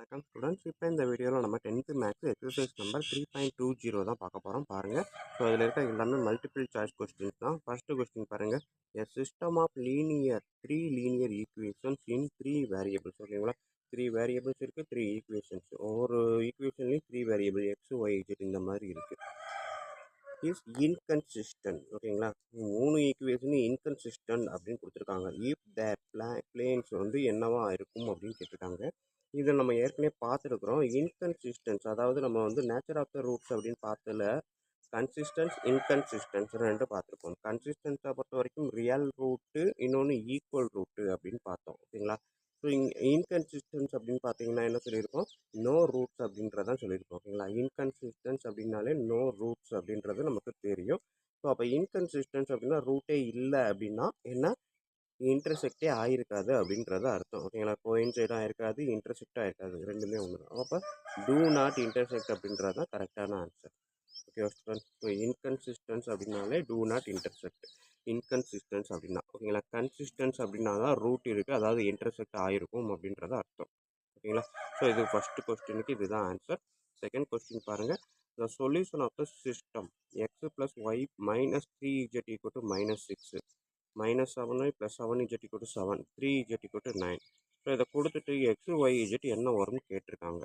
வணக்கம் ஸ்டூடெண்ட்ஸ். இப்போ இந்த வீடியோவில் நம்ம 10th மேக்ஸ் எக்ஸசைஸ் நம்பர் 3.20 தான் பார்க்க போகிறோம். பாருங்கள். ஸோ இதில் இருக்க எல்லாமே மல்டிபிள் சாய்ஸ் கொஸ்டின்ஸ் தான். ஃபஸ்ட்டு கொஸ்டின் பாருங்கள். A system of three linear equations in 3 variables. ஓகேங்களா, 3 வேரியபிள்ஸ் இருக்குது, 3 ஈக்குவேஷன்ஸ். ஒவ்வொரு ஈக்குவேஷன்லேயும் 3 வேரியபிள் எக்ஸ் ஒய் இஜெட் இந்த மாதிரி இருக்குது. Is inconsistent. ஓகேங்களா, 3 ஈக்குவேஷனும் இன்கன்சிஸ்டன்ட் அப்படின்னு கொடுத்துருக்காங்க. இஃப் தேர் பிளேன்ஸ் வந்து என்னவா இருக்கும் அப்படின்னு கேட்டிருக்காங்க. இதை நம்ம ஏற்கனவே பார்த்துருக்குறோம். இன்கன்சிஸ்டன்ஸ் அதாவது நம்ம வந்து நேச்சர் ஆஃப் த ரூட்ஸ் அப்படின்னு பார்த்ததில் கன்சிஸ்டன்ஸ் இன்கன்சிஸ்டன்ஸ் ரெண்டு பார்த்துருக்கோம். கன்சிஸ்டன்ஸை பொறுத்த வரைக்கும் ரியல் ரூட்டு, இன்னொன்று ஈக்குவல் ரூட்டு அப்படின்னு பார்த்தோம். ஓகேங்களா, ஸோ இன்கன்சிஸ்டன்ஸ் அப்படின்னு பார்த்தீங்கன்னா என்ன சொல்லியிருக்கோம், நோ ரூட்ஸ் அப்படின்றதான் சொல்லியிருக்கோம். ஓகேங்களா, இன்கன்சிஸ்டன்ஸ் அப்படின்னாலே நோ ரூட்ஸ் அப்படின்றது நமக்கு தெரியும். ஸோ அப்போ இன்கன்சிஸ்டன்ஸ் அப்படின்னா ரூட்டே இல்லை அப்படின்னா என்ன, இன்டர்செக்டே ஆகிருக்காது அப்படின்றது அர்த்தம். ஓகேங்களா, கோயின்சைடும் ஆகிருக்காது, இன்டர்செக்டும் ஆகிருக்காது, ரெண்டுமே ஒன்று தான். அப்போ டூ நாட் இன்டர்செக்ட் அப்படின்றது தான் கரெக்டான answer. Okay students, so inconsistence அப்படின்னாலே டூ நாட் இன்டர்செக்ட். இன்கன்சிஸ்டன்ஸ் அப்படின்னா ஓகேங்களா, கன்சிஸ்டன்ஸ் அப்படின்னா தான் ரூட் இருக்குது, அதாவது இன்டர்செக்ட் ஆகிருக்கும் அப்படின்றத அர்த்தம். ஓகேங்களா, ஸோ இது ஃபஸ்ட்டு கொஸ்டினுக்கு இதுதான் ஆன்சர். செகண்ட் கொஸ்டின் பாருங்கள். The solution of the system X plus Y minus 3z equal to -6 -7y + 7z = 7 3z = 9. So இதை கொடுத்துட்டு எக்ஸ் ஒய் இஜெட் என்ன வரும்னு கேட்டிருக்காங்க.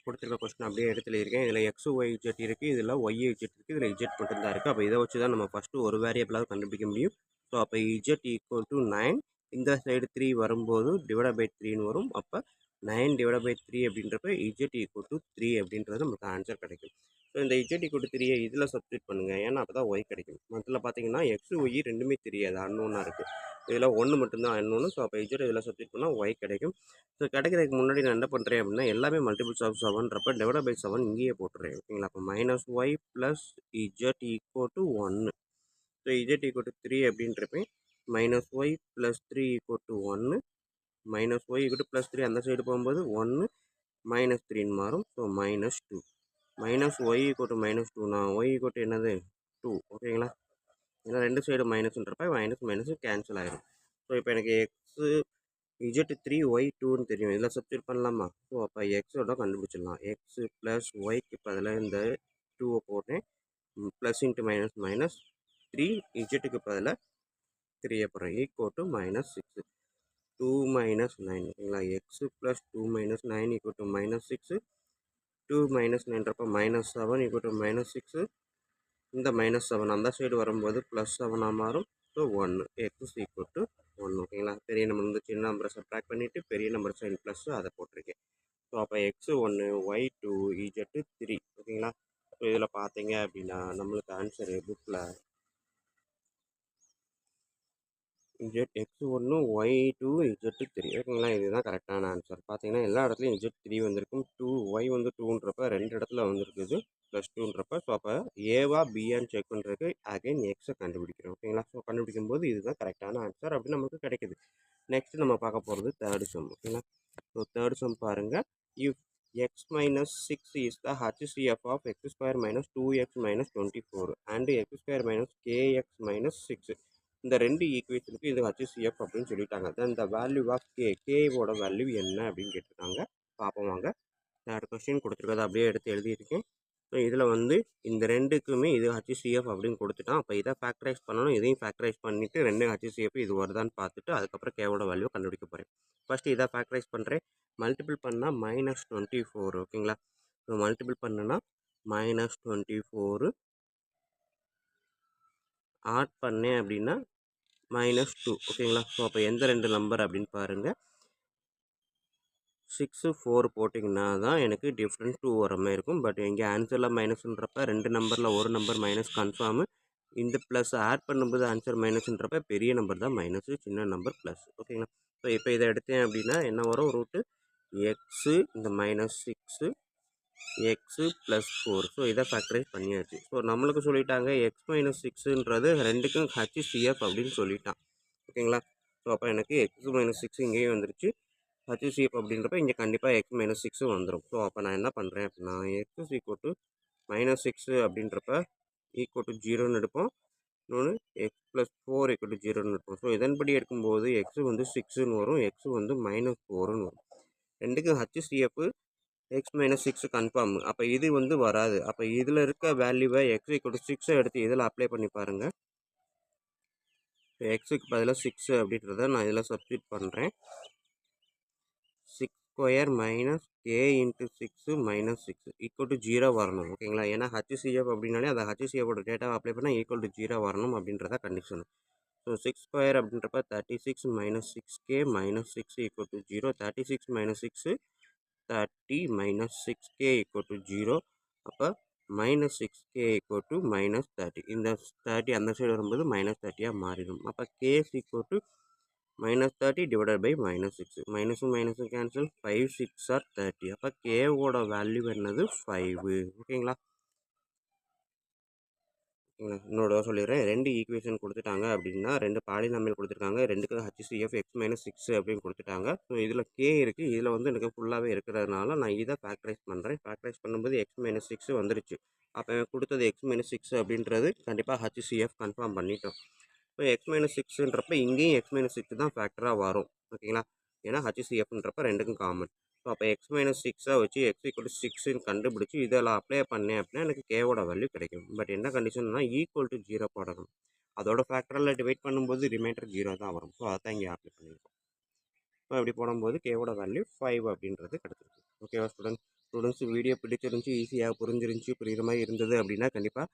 கொடுத்துருக்க கொஸ்டின் அப்படியே இடத்துல இருக்கேன். இதில் எக்ஸ் ஒய் இஜெட் இருக்குது, இதில் ஒய் இஜெட் இருக்குது, இதில் இஜெட் மட்டும்தான் இருக்குது. அப்போ இதை வச்சு தான் நம்ம ஃபஸ்ட்டு ஒரு வேரியபிளாக கண்டுபிடிக்க முடியும். ஸோ அப்போ இஜெட் = 9, இந்த சைடு 3 வரும்போது /3ன்னு வரும். அப்போ 9/3 அப்படின்றப்ப இஜெட் = 3 அப்படின்றது நமக்கு ஆன்சர் கிடைக்கும். ஸோ இந்த இஜெட் = 3 இதில் சப்ஸ்டிட் பண்ணுங்கள், ஏன்னா அப்போ தான் ஒய் கிடைக்கும். மொத்தத்தில் பார்த்தீங்கன்னா எக்ஸ் ஒய் ரெண்டுமே தெரியாது, அன்னோனாக இருக்குது. இதில் ஒன்று மட்டும்தான் அன்னோன்னு. ஸோ அப்போ இஜெட் இதில் சப்ஸ்டிட் பண்ணால் ஒய் கிடைக்கும். ஸோ கிடைக்கிறதுக்கு முன்னாடி நான் என்ன பண்ணுறேன் அப்படின்னா எல்லாமே மல்டிபிள்ஸ் ஆஃப் 7ன்றப்ப /7 இங்கேயே போட்டுறேன். ஓகேங்களா, அப்போ -y + z = 1. ஸோ z = 3 அப்படின்றப்ப -y + 3 = 1, -y = +3 அந்த சைடு போகும்போது 1 -3ன்னு மாறும். ஸோ -2 -y = -2னா y = என்னது 2. ஓகேங்களா, ஏன்னா ரெண்டு சைடு மைனஸ்ன்றப்ப மைனஸ் கேன்சல் ஆகிடும். ஸோ இப்போ எனக்கு எக்ஸு z3 y2ன்னு தெரியும், இதில் சப்ஸ்டிட் பண்ணலாமா? ஸோ அப்போ எக்ஸோட கண்டுபிடிச்சிடலாம். எக்ஸ் ப்ளஸ் ஒய்க்கு பதிலாக இந்த 2 போட்டேன், ப்ளஸ் இன்ட்டு மைனஸ் 3, இஜெட்டுக்கு பதிலாக 3 போடுறேன், = -6 2 - 9. ஓகேங்களா, எக்ஸ் ப்ளஸ் 2 - 9 = -6, 2 - 9ன்றப்ப -7 = -6, இந்த -7 அந்த சைடு வரும்போது +7ஆக மாறும். So 1, X = 1. ஓகேங்களா, பெரிய நம்பர் வந்து சின்ன நம்பரை சப்ட்ராக்ட் பண்ணிவிட்டு பெரிய நம்பர் சைன் ப்ளஸ் அதை போட்டிருக்கேன். ஸோ அப்போ x1 y2 z3. ஓகேங்களா, ஸோ இதில் பார்த்தீங்க அப்படின்னா நம்மளுக்கு ஆன்சரு புக்கில் x1 y2 z3. ஓகேங்களா, இதுதான் கரெக்டான ஆன்சர். பார்த்தீங்கன்னா எல்லா இடத்துலையும் z3 வந்திருக்கும். y வந்து 2ன்றப்ப ரெண்டு இடத்துல வந்துருக்குது +2ன்றப்ப. ஸோ அப்போ ஏவா பியான்னு செக் பண்ணுறதுக்கு அகைன் எக்ஸை கண்டுபிடிக்கிறோம். ஓகேங்களா, ஸோ கண்டுபிடிக்கும் போது இதுதான் கரெக்டான ஆன்சர் அப்படின்னு நமக்கு கிடைக்குது. நெக்ஸ்ட் நம்ம பார்க்க போகிறது தேர்ட் சம். ஓகேங்களா, ஸோ தேர்ட் சம் பாருங்கள். If x - 6 is the HCF of x² - 2x - 24 and x² - kx - 6. இந்த ரெண்டு ஈக்குவேஷனுக்கு இது HCF அப்படின்னு சொல்லிட்டாங்க. தென் இந்த வேல்யூ ஆஃப் கேவோட வேல்யூ என்ன அப்படின்னு கேட்டிருக்காங்க. பார்ப்போம் வாங்க. தேர்ட் கொஸ்டின் கொடுத்துருக்கதை அப்படியே எடுத்து எழுதியிருக்கேன். ஸோ இதில் வந்து இந்த ரெண்டுக்குமே இது HCF அப்படின்னு கொடுத்துட்டான். அப்போ இதை ஃபேக்டரைஸ் பண்ணணும், இதையும் ஃபேக்டரைஸ் பண்ணிவிட்டு ரெண்டு HCF இது வருதான்னு பார்த்துட்டு அதுக்கப்புறம் கேவோட வேல்யூ கண்டுபிடிக்க போகிறேன். ஃபஸ்ட்டு இதை ஃபேக்டரைஸ் பண்ணுறேன். மல்டிபிள் பண்ணால் -24. ஓகேங்களா, ஸோ மல்டிபிள் பண்ணுன்னா -24, ஆட் பண்ணேன் அப்படின்னா -2. ஓகேங்களா, ஸோ அப்போ எந்த ரெண்டு நம்பர் அப்படின்னு பாருங்கள். 6 4 போட்டிங்கன்னா தான் எனக்கு டிஃப்ரெண்ட் 2 வர மாதிரி இருக்கும். பட் இங்கே ஆன்சரில் மைனஸ்ன்றப்ப ரெண்டு நம்பரில் ஒரு நம்பர் மைனஸ் கன்ஃபார்மு. இந்த ப்ளஸ் ஆட் பண்ணும்போது ஆன்சர் மைனஸ்ன்றப்ப பெரிய நம்பர் தான் மைனஸு, சின்ன நம்பர் ப்ளஸ். ஓகேங்களா, ஸோ இப்போ இதை எடுத்தேன் அப்படின்னா என்ன வரும், ரூட்டு எக்ஸு இந்த -6 எக்ஸு +4. ஸோ இதை ஃபேக்டரைஸ் பண்ணியாச்சு. ஸோ நம்மளுக்கு சொல்லிட்டாங்க x - 6ன்றது ரெண்டுக்கும் HCF அப்படின்னு சொல்லிட்டான். ஓகேங்களா, ஸோ அப்போ எனக்கு x - 6 இங்கேயும் வந்துருச்சு. HCF அப்படின்றப்ப இங்கே கண்டிப்பாக x - 6 வந்துடும். ஸோ அப்போ நான் என்ன பண்ணுறேன் அப்படின்னா x = -6 அப்படின்றப்ப = 0ன்னு எடுப்போம். இன்னொன்று எக்ஸ் ப்ளஸ் 4 = 0ன்னு இருக்கும். ஸோ இதன்படி எடுக்கும்போது எக்ஸ் வந்து 6ன்னு வரும், எக்ஸ் வந்து -4ன்னு வரும். ரெண்டுக்கும் HCF எக்ஸ் மைனஸ் 6 கன்ஃபார்ம். அப்போ இது வந்து வராது. அப்போ இதில் இருக்க வேல்யூவை எக்ஸ் = 6 எடுத்து இதில் அப்ளை பண்ணி பாருங்கள். இப்போ எக்ஸுக்கு பதிலாக 6 அப்படின்றத நான் இதில் சப்ஸ்டியூட் பண்ணுறேன். 6² - k × 6 - 6 = 0 வரணும். ஓகேங்களா? ஏன்னா HCF அப்படின்னாலே அந்த HCFோட டேட்டாவை அப்ளை பண்ணால் =0 வரணும் அப்படின்றத கண்டிஷன். ஸோ 6² அப்படின்றப்ப 36 - 6k - 6 = 0. 36 - 6 30 - 6k = 0. அப்போ -6k = -30. இந்த 30 அந்த சைடு வரும்போது -30 மாறிடும். அப்போ k = -30 divided by -6. மைனஸும் மைனஸும் கேன்சல். 5 6 are 30. அப்போ கேவோட வேல்யூ என்னது 5. ஓகேங்களா? இன்னொரு சொல்லிடுறேன். 2 ஈக்குவேஷன் கொடுத்துட்டாங்க அப்படின்னா 2 பாலினாமியல் கொடுத்துருக்காங்க. ரெண்டுக்கு HCF x-6 அப்படின்னு கொடுத்துட்டாங்க. ஸோ இதில் k இருக்குது. இதில் வந்து எனக்கு ஃபுல்லாகவே இருக்கிறதுனால நான் இதை ஃபேக்டரைஸ் பண்ணுறேன். ஃபேக்டரைஸ் பண்ணும்போது x-6 வந்துருச்சு. அப்போ கொடுத்தது x-6 அப்படின்றது கண்டிப்பாக HCF கன்ஃபார்ம் பண்ணிட்டோம். இப்போ x-6ன்றப்ப இங்கேயும் x-6 தான் ஃபேக்டராக வரும். ஓகேங்களா? ஏன்னா HCFன்றப்ப ரெண்டுக்கும் காமன். ஸோ அப்போ x-6 வச்சு x = 6ன்னு கண்டுபிடிச்சி இதில் அப்ளை பண்ணேன் அப்படின்னா எனக்கு கேவோட வேல்யூ கிடைக்கும். பட் என்ன கண்டிஷன்னா =0 போடணும். அதோட ஃபேக்டரில் டிவைட் பண்ணும்போது ரிமைண்டர் 0 தான் வரும். ஸோ அதான் இங்கே அப்ளை பண்ணியிருக்கோம். இப்போ இப்படி போடும்போது கேவோட வேல்யூ 5 அப்படின்றது கிடச்சிருக்கு. ஓகேவா ஸ்டூடெண்ட்ஸ் வீடியோ பிடிச்சிருந்துச்சி, ஈஸியாக புரிஞ்சிருந்துச்சி, புரியுற மாதிரி இருந்தது அப்படின்னா கண்டிப்பாக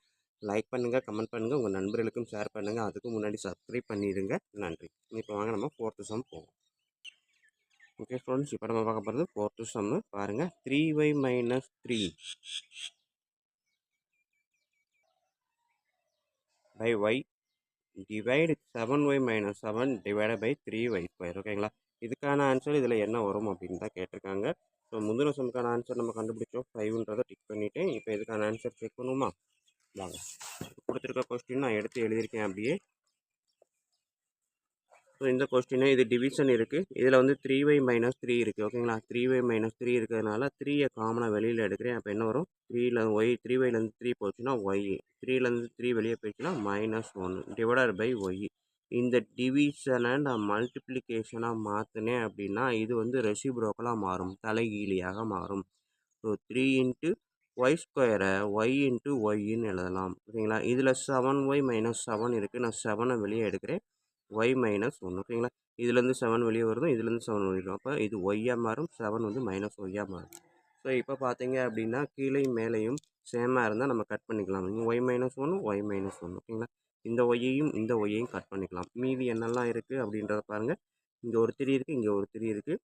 லைக் பண்ணுங்கள், கமெண்ட் பண்ணுங்கள், உங்கள் நண்பர்களுக்கும் ஷேர் பண்ணுங்கள். அதுக்கு முன்னாடி சப்ஸ்கிரைப் பண்ணிடுங்க. நன்றி. இப்போ வாங்க நம்ம 4th சம் போவோம். ஓகே ஸ்டூடெண்ட்ஸ், இப்போ நம்ம பார்க்க போகிறது 4th சம். பாருங்கள். 3y - 3 by y divide 7y - 7 divided by 3y². ஓகேங்களா? இதுக்கான ஆன்சர் இதில் என்ன வரும் அப்படின்னு தான் கேட்டிருக்காங்க. ஸோ முந்தின சம்முக்கான ஆன்சர் நம்ம கண்டுபிடிச்சோம். 5ன்றதை டிக் பண்ணிவிட்டேன். இப்போ இதுக்கான ஆன்சர் செக் பண்ணுவோமா? வாங்க. கொடுத்துருக்க கொஸ்டின் நான் எடுத்து எழுதியிருக்கேன் அப்படியே. ஸோ இந்த கொஸ்டின் இது டிவிஷன் இருக்குது. இதில் வந்து 3y - 3 இருக்குது. ஓகேங்களா? 3y - 3 இருக்கிறதுனால 3யை காமனாக வெளியில் எடுக்கிறேன். அப்போ என்ன வரும்? 3yலேருந்து 3 போச்சுன்னா y, 3லேருந்து 3 வெளியே போயிடுச்சுன்னா -1 டிவைடட் பை y. இந்த டிவிஷன் அண்ட் மல்டிப்ளிகேஷனாக மாற்றினேன் அப்படின்னா இது வந்து ரெசிப்ரோக்கலாக மாறும், தலைகீழியாக மாறும். ஸோ 3 × y² y × yன்னு எழுதலாம். ஓகேங்களா? இதில் 7y - 7 இருக்குது. நான் 7ஐ வெளியே எடுக்கிறேன். y - 1. ஓகேங்களா? இதுலேருந்து 7 வெளியே வருதும், இதுலேருந்து 7 வெளியே வரும். அப்போ இது y மாறும், 7 வந்து -y மாறும். ஸோ இப்போ பார்த்தீங்க அப்படின்னா கீழையும் மேலேயும் சேமாக இருந்தால் நம்ம கட் பண்ணிக்கலாம். y - 1 y - 1. ஓகேங்களா? இந்த ஒய்யையும் இந்த ஒய்யையும் கட் பண்ணிக்கலாம். மீதி என்னெல்லாம் இருக்குது அப்படின்றத பாருங்கள். இங்கே ஒரு 3 இருக்குது, இங்கே ஒரு 3 இருக்குது.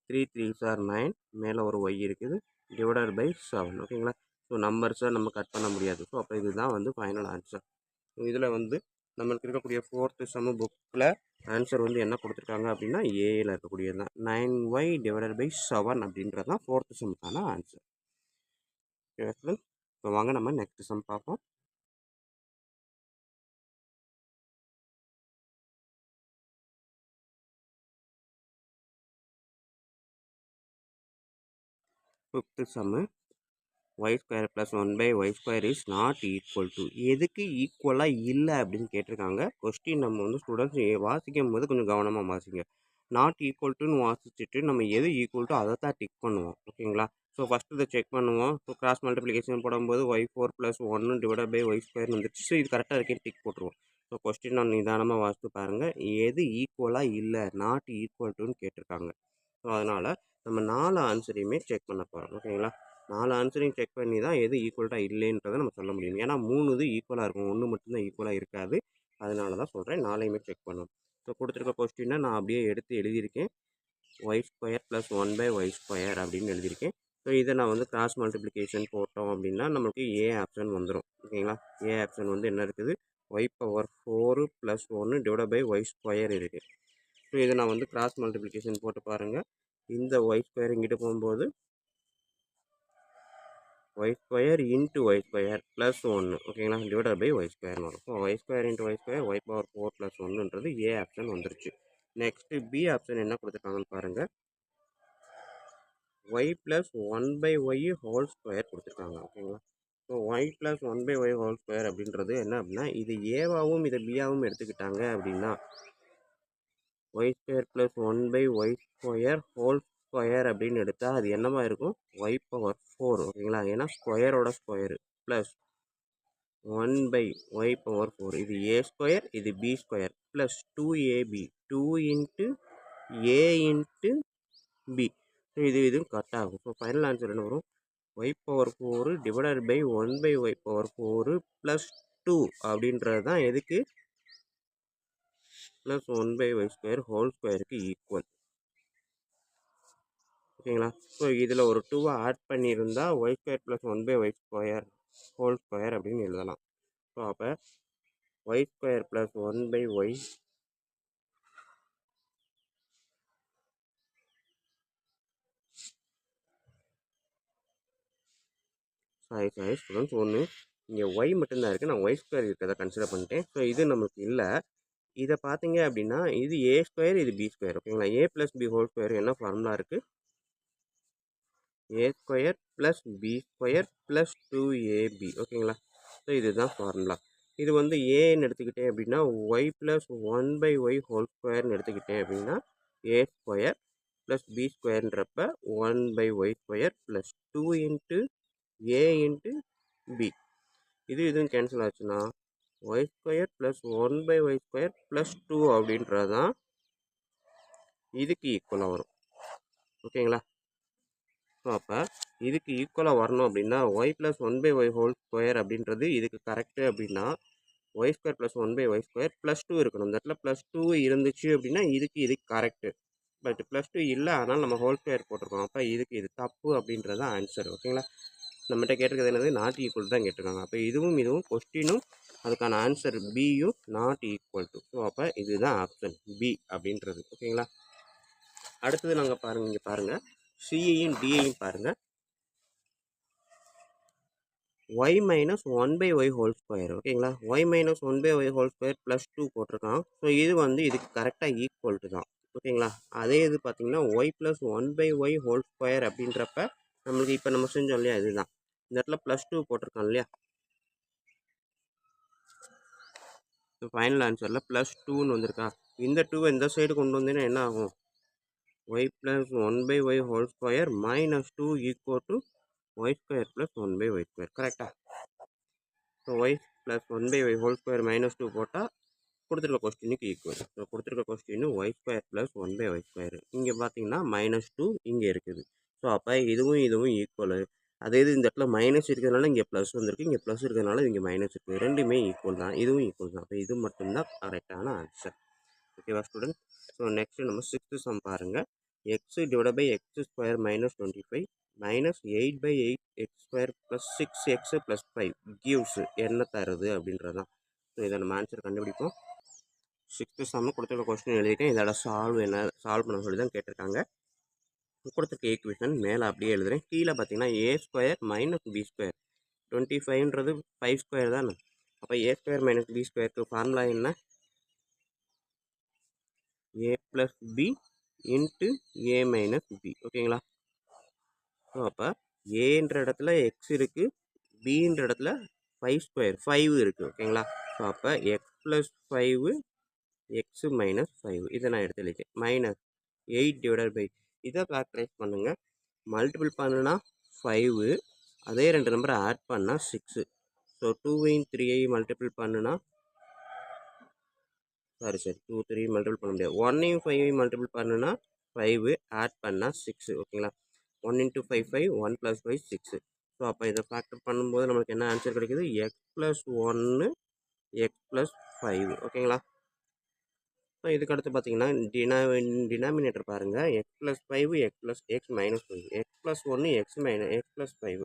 3 3s are 9. மேலே ஒரு y இருக்குது. Divided by 7. ஓகேங்களா? ஸோ நம்பர்ஸை நம்ம கட் பண்ண முடியாது. ஸோ அப்போ இதுதான் வந்து ஃபைனல் ஆன்சர். இதில் வந்து நம்மளுக்கு இருக்கக்கூடிய 4th சம் புக்கில் ஆன்சர் வந்து என்ன கொடுத்துருக்காங்க அப்படின்னா ஏயில் இருக்கக்கூடியது தான். 9y டிவைடட் பை 7 அப்படின்றது தான் 4th சம்முக்கான ஆன்சர். ஓகே, இப்போ வாங்க நம்ம நெக்ஸ்ட் சம் பார்ப்போம். Fifth sum y² + 1/y² is not equal to. எதுக்கு ஈக்குவலாக இல்லை அப்படின்னு கேட்டிருக்காங்க. கொஸ்டின் நம்ம வந்து ஸ்டூடெண்ட்ஸ் வாசிக்கும் போது கொஞ்சம் கவனமாக வாசிங்க. நாட் ஈக்குவல் டுன்னு வாசிச்சுட்டு நம்ம எது ஈக்குவல் டு அதை தான் டிக் பண்ணுவோம். ஓகேங்களா? ஸோ ஃபஸ்ட்டு இதை செக் பண்ணுவோம். ஸோ கிராஸ் மல்டிப்ளிகேஷன் போடும்போது y4 + 1 டிவைடட் பை y² வந்துச்சு. ஸோ இது கரெக்டாக இருக்கேன்னு டிக் போட்டுருவோம். ஸோ கொஸ்டின் நான் நிதானமாக வாசித்து பாருங்கள். எது ஈக்குவலாக இல்லை, நாட் ஈக்குவல் டுன்னு கேட்டிருக்காங்க. ஸோ அதனால் நம்ம 4 ஆன்சரையுமே செக் பண்ண போகிறோம். ஓகேங்களா? 4 ஆன்சரையும் செக் பண்ணி தான் எது ஈக்குவல்ட்டாக இல்லைன்றதை நம்ம சொல்ல முடியும். ஏன்னா 3 இது ஈக்குவலாக இருக்கும், 1 மட்டும்தான் ஈக்குவலாக இருக்காது. அதனால தான் சொல்கிறேன் 4ஐயுமே செக் பண்ணணும். ஸோ கொடுத்துருக்க கொஸ்டினை நான் அப்படியே எடுத்து எழுதியிருக்கேன். y² + 1/y² அப்படின்னு எழுதியிருக்கேன். ஸோ இதை நான் வந்து கிராஸ் மல்டிப்ளிகேஷன் போட்டோம் அப்படின்னா நம்மளுக்கு ஏ ஆப்ஷன் வந்துடும். ஓகேங்களா? ஏ ஆப்ஷன் வந்து என்ன இருக்குது? y⁴ + 1 டிவைடட் பை y² இருக்குது. ஸோ இதை நான் வந்து கிராஸ் மல்டிப்ளிகேஷன் போட்டு பாருங்கள். இந்த y² இங்கிட்டு போகும்போது y² × y² + 1. ஓகேங்களா? டிவைடட் பை y² வரும். ஸோ y² × y² y⁴ + 1ன்றது ஏ ஆப்ஷன் வந்துருச்சு. நெக்ஸ்ட்டு பி ஆப்ஷன் என்ன கொடுத்துருக்காங்கன்னு பாருங்கள். y + 1/y² கொடுத்துருக்காங்க. ஓகேங்களா? So Y plus one by Y whole square அப்படின்றது என்ன அப்படின்னா, இது ஏவாகவும் இதை பியாகவும் எடுத்துக்கிட்டாங்க அப்படின்னா Y square plus one by Y square whole square அப்படின்னு எடுத்தால் அது என்னவா இருக்கும்? ஒய் பவர் 4 ஓகேங்களா? ஏன்னா ஸ்கொயரோட square plus 1 by y power 4 இது ஏ ஸ்கொயர் இது B square plus 2ab 2 into A into B. So இதுவும் கட் ஆகும். ஸோ ஃபைனல் ஆன்சர் என்ன வரும்? Y power 4 divided by 1 by y power 4 plus 2 அப்படின்றது தான் எதுக்கு? Plus 1 by Y square whole ஸ்கொயருக்கு ஈக்குவல். ஓகேங்களா? ஸோ இதில் ஒரு 2வை ஆட் பண்ணியிருந்தால் y square plus 1 by Y square whole square அப்படின்னு எழுதலாம். ஸோ அப்போ y square plus 1 by y sorry students ஒன்று இங்கே ஒய் மட்டும்தான் இருக்குது. நான் ஒய் ஸ்கொயர் இருக்கிறத கன்சிடர் பண்ணிட்டேன். ஸோ இது நமக்கு இல்லை. இதை பார்த்தீங்க அப்படின்னா இது ஏ ஸ்கொயர் இது பி ஸ்கொயர் ஓகேங்களா? A plus B whole square என்ன ஃபார்முலா இருக்குது? A square plus B square plus 2ab ஓகேங்களா? ஸோ இதுதான் ஃபார்முலா. இது வந்து ஏன்னு எடுத்துக்கிட்டேன் அப்படின்னா Y plus 1 by Y whole ஸ்கொயர்னு எடுத்துக்கிட்டேன் அப்படின்னா ஏ ஸ்கொயர் ப்ளஸ் பி ஸ்கொயர்ன்றப்ப 1 by Y square plus 2 into A into B. இதுவும் கேன்சல் ஆச்சுன்னா y square plus 1 by Y square plus 2 அப்படின்றது தான் இதுக்கு ஈக்குவலாக வரும். ஓகேங்களா? ஸோ அப்போ இதுக்கு ஈக்குவலாக வரணும் அப்படின்னா Y plus 1 by Y whole square அப்படின்றது இதுக்கு கரெக்டு அப்படின்னா Y square plus 1 by Y square plus 2 இருக்கணும். இந்த இடத்துல ப்ளஸ் 2 இருந்துச்சு அப்படின்னா இதுக்கு கரெக்டு. பட் ப்ளஸ் 2 இல்லை, அதனால் நம்ம ஹோல் ஸ்கொயர் போட்டிருக்கோம். அப்போ இது தப்பு அப்படின்றது தான் ஆன்சர். ஓகேங்களா? நம்மகிட்ட கேட்டிருக்கிறது என்னது? நாட் ஈக்குவல் தான் கேட்டிருக்காங்க. அப்போ இதுவும் கொஸ்டினும் அதுக்கான ஆன்சர் பியும் நாட் ஈக்குவல் டு. ஸோ அப்போ இதுதான் ஆப்ஷன் பி அப்படின்றது. ஓகேங்களா? அடுத்தது நாங்கள் பாருங்கள், இங்கே பாருங்கள் சியையும் டியையும் பாருங்கள். Y minus 1 by Y whole square ஓகேங்களா? Y minus 1 by Y whole square plus 2 போட்டிருக்கான். ஸோ இது வந்து இதுக்கு கரெக்டாக ஈக்குவல் டு தான். ஓகேங்களா? அதே இது பார்த்தீங்கன்னா Y plus 1 by Y whole square அப்படின்றப்ப நம்மளுக்கு இப்போ நம்ம செஞ்சோம் இல்லையா? இதுதான் இந்த இடத்துல ப்ளஸ் 2 போட்டிருக்கான் இல்லையா? ஃபைனல் ஆன்சரில் ப்ளஸ் 2ன்னு வந்திருக்கா? இந்த 2வை இந்த சைடு கொண்டு வந்தீங்கன்னா என்ன ஆகும்? Y plus 1 by Y whole square minus 2 equal to Y square plus 1 by Y square. கரெக்டாக? So Y plus 1 by Y whole square minus 2 போட்டால் கொடுத்துருக்க கொஸ்டினுக்கு ஈக்குவல். ஸோ கொடுத்துருக்க question Y square plus 1 by Y square. இங்கே பார்த்தீங்கன்னா minus 2 இங்கே இருக்குது. So அப்போ இதுவும் ஈக்குவல். அதே இது இந்த இடத்துல மைனஸ் இருக்கிறதுனால இங்கே ப்ளஸ் வந்திருக்கு, இங்கே ப்ளஸ் இருக்கிறதுனால இங்கே மைனஸ் இருக்குது. ரெண்டுமே ஈக்குவல் தான், இதுவும் ஈக்குவல் தான். அப்போ இது மட்டும்தான் கரெக்டான ஆன்சர். ஓகேவா ஸ்டூடெண்ட்? ஸோ நெக்ஸ்ட்டு நம்ம 6th சம் பாருங்கள். X divide by X square minus 25 minus 8 by 8 X square plus 6x plus 5 gives என்ன தருது அப்படின்றது தான். ஸோ இதை நம்ம ஆன்சர் கண்டுபிடிப்போம். 6th சம் கொடுத்துருக்க கொஸ்டின் எழுதிட்டேன். இதோட சால்வ் பண்ண சொல்லி தான் கேட்டிருக்காங்க. கொடுத்துருக்க ஈக்குவேஷன் மேலே அப்படியே எழுதுகிறேன். கீழே பார்த்தீங்கன்னா A square minus B square 25ன்றது 5 ஸ்கொயர் தானே? அப்போ ஏ ஸ்கொயர் மைனஸ் பி ஸ்கொயருக்கு ஃபார்முலா என்ன? A plus B into A minus B. ஓகேங்களா? ஸோ அப்போ ஏன்ற இடத்துல எக்ஸ் இருக்குது, பின்ற இடத்துல 5 ஸ்கொயர் 5 இருக்குது. ஓகேங்களா? ஸோ அப்போ எக்ஸ் ப்ளஸ் 5 எக்ஸு மைனஸ் 5 இதை நான் எடுத்து எழுதிட்டேன். மைனஸ் 8 டிவைடட் பை இதை ஃபேக்டரைஸ் பண்ணுங்கள். மல்டிபிள் பண்ணுனா 5, அதே 2 நம்பரை ஆட் பண்ணால் 6. ஸோ 2வையும் 3ஐயும் மல்டிபிள் பண்ணுனா சாரி 2 3 மல்டிபிள் பண்ண முடியாது. 1ஐயும் 5ஐயும் மல்டிபிள் பண்ணுனா 5 ஆட் பண்ணால் 6. ஓகேங்களா? 1 இன்ட்டு 5 5 1 ப்ளஸ் 5 6. ஸோ அப்போ இதை ஃபேக்டர் பண்ணும்போது நம்மளுக்கு என்ன ஆன்சர் கிடைக்குது? X plus 1 X plus 5. ஓகேங்களா? ஸோ இதுக்கு அடுத்து பார்த்தீங்கன்னா டினாமினேட்டர் பாருங்கள். X plus 5 X plus X minus 5 X plus 1 X plus 5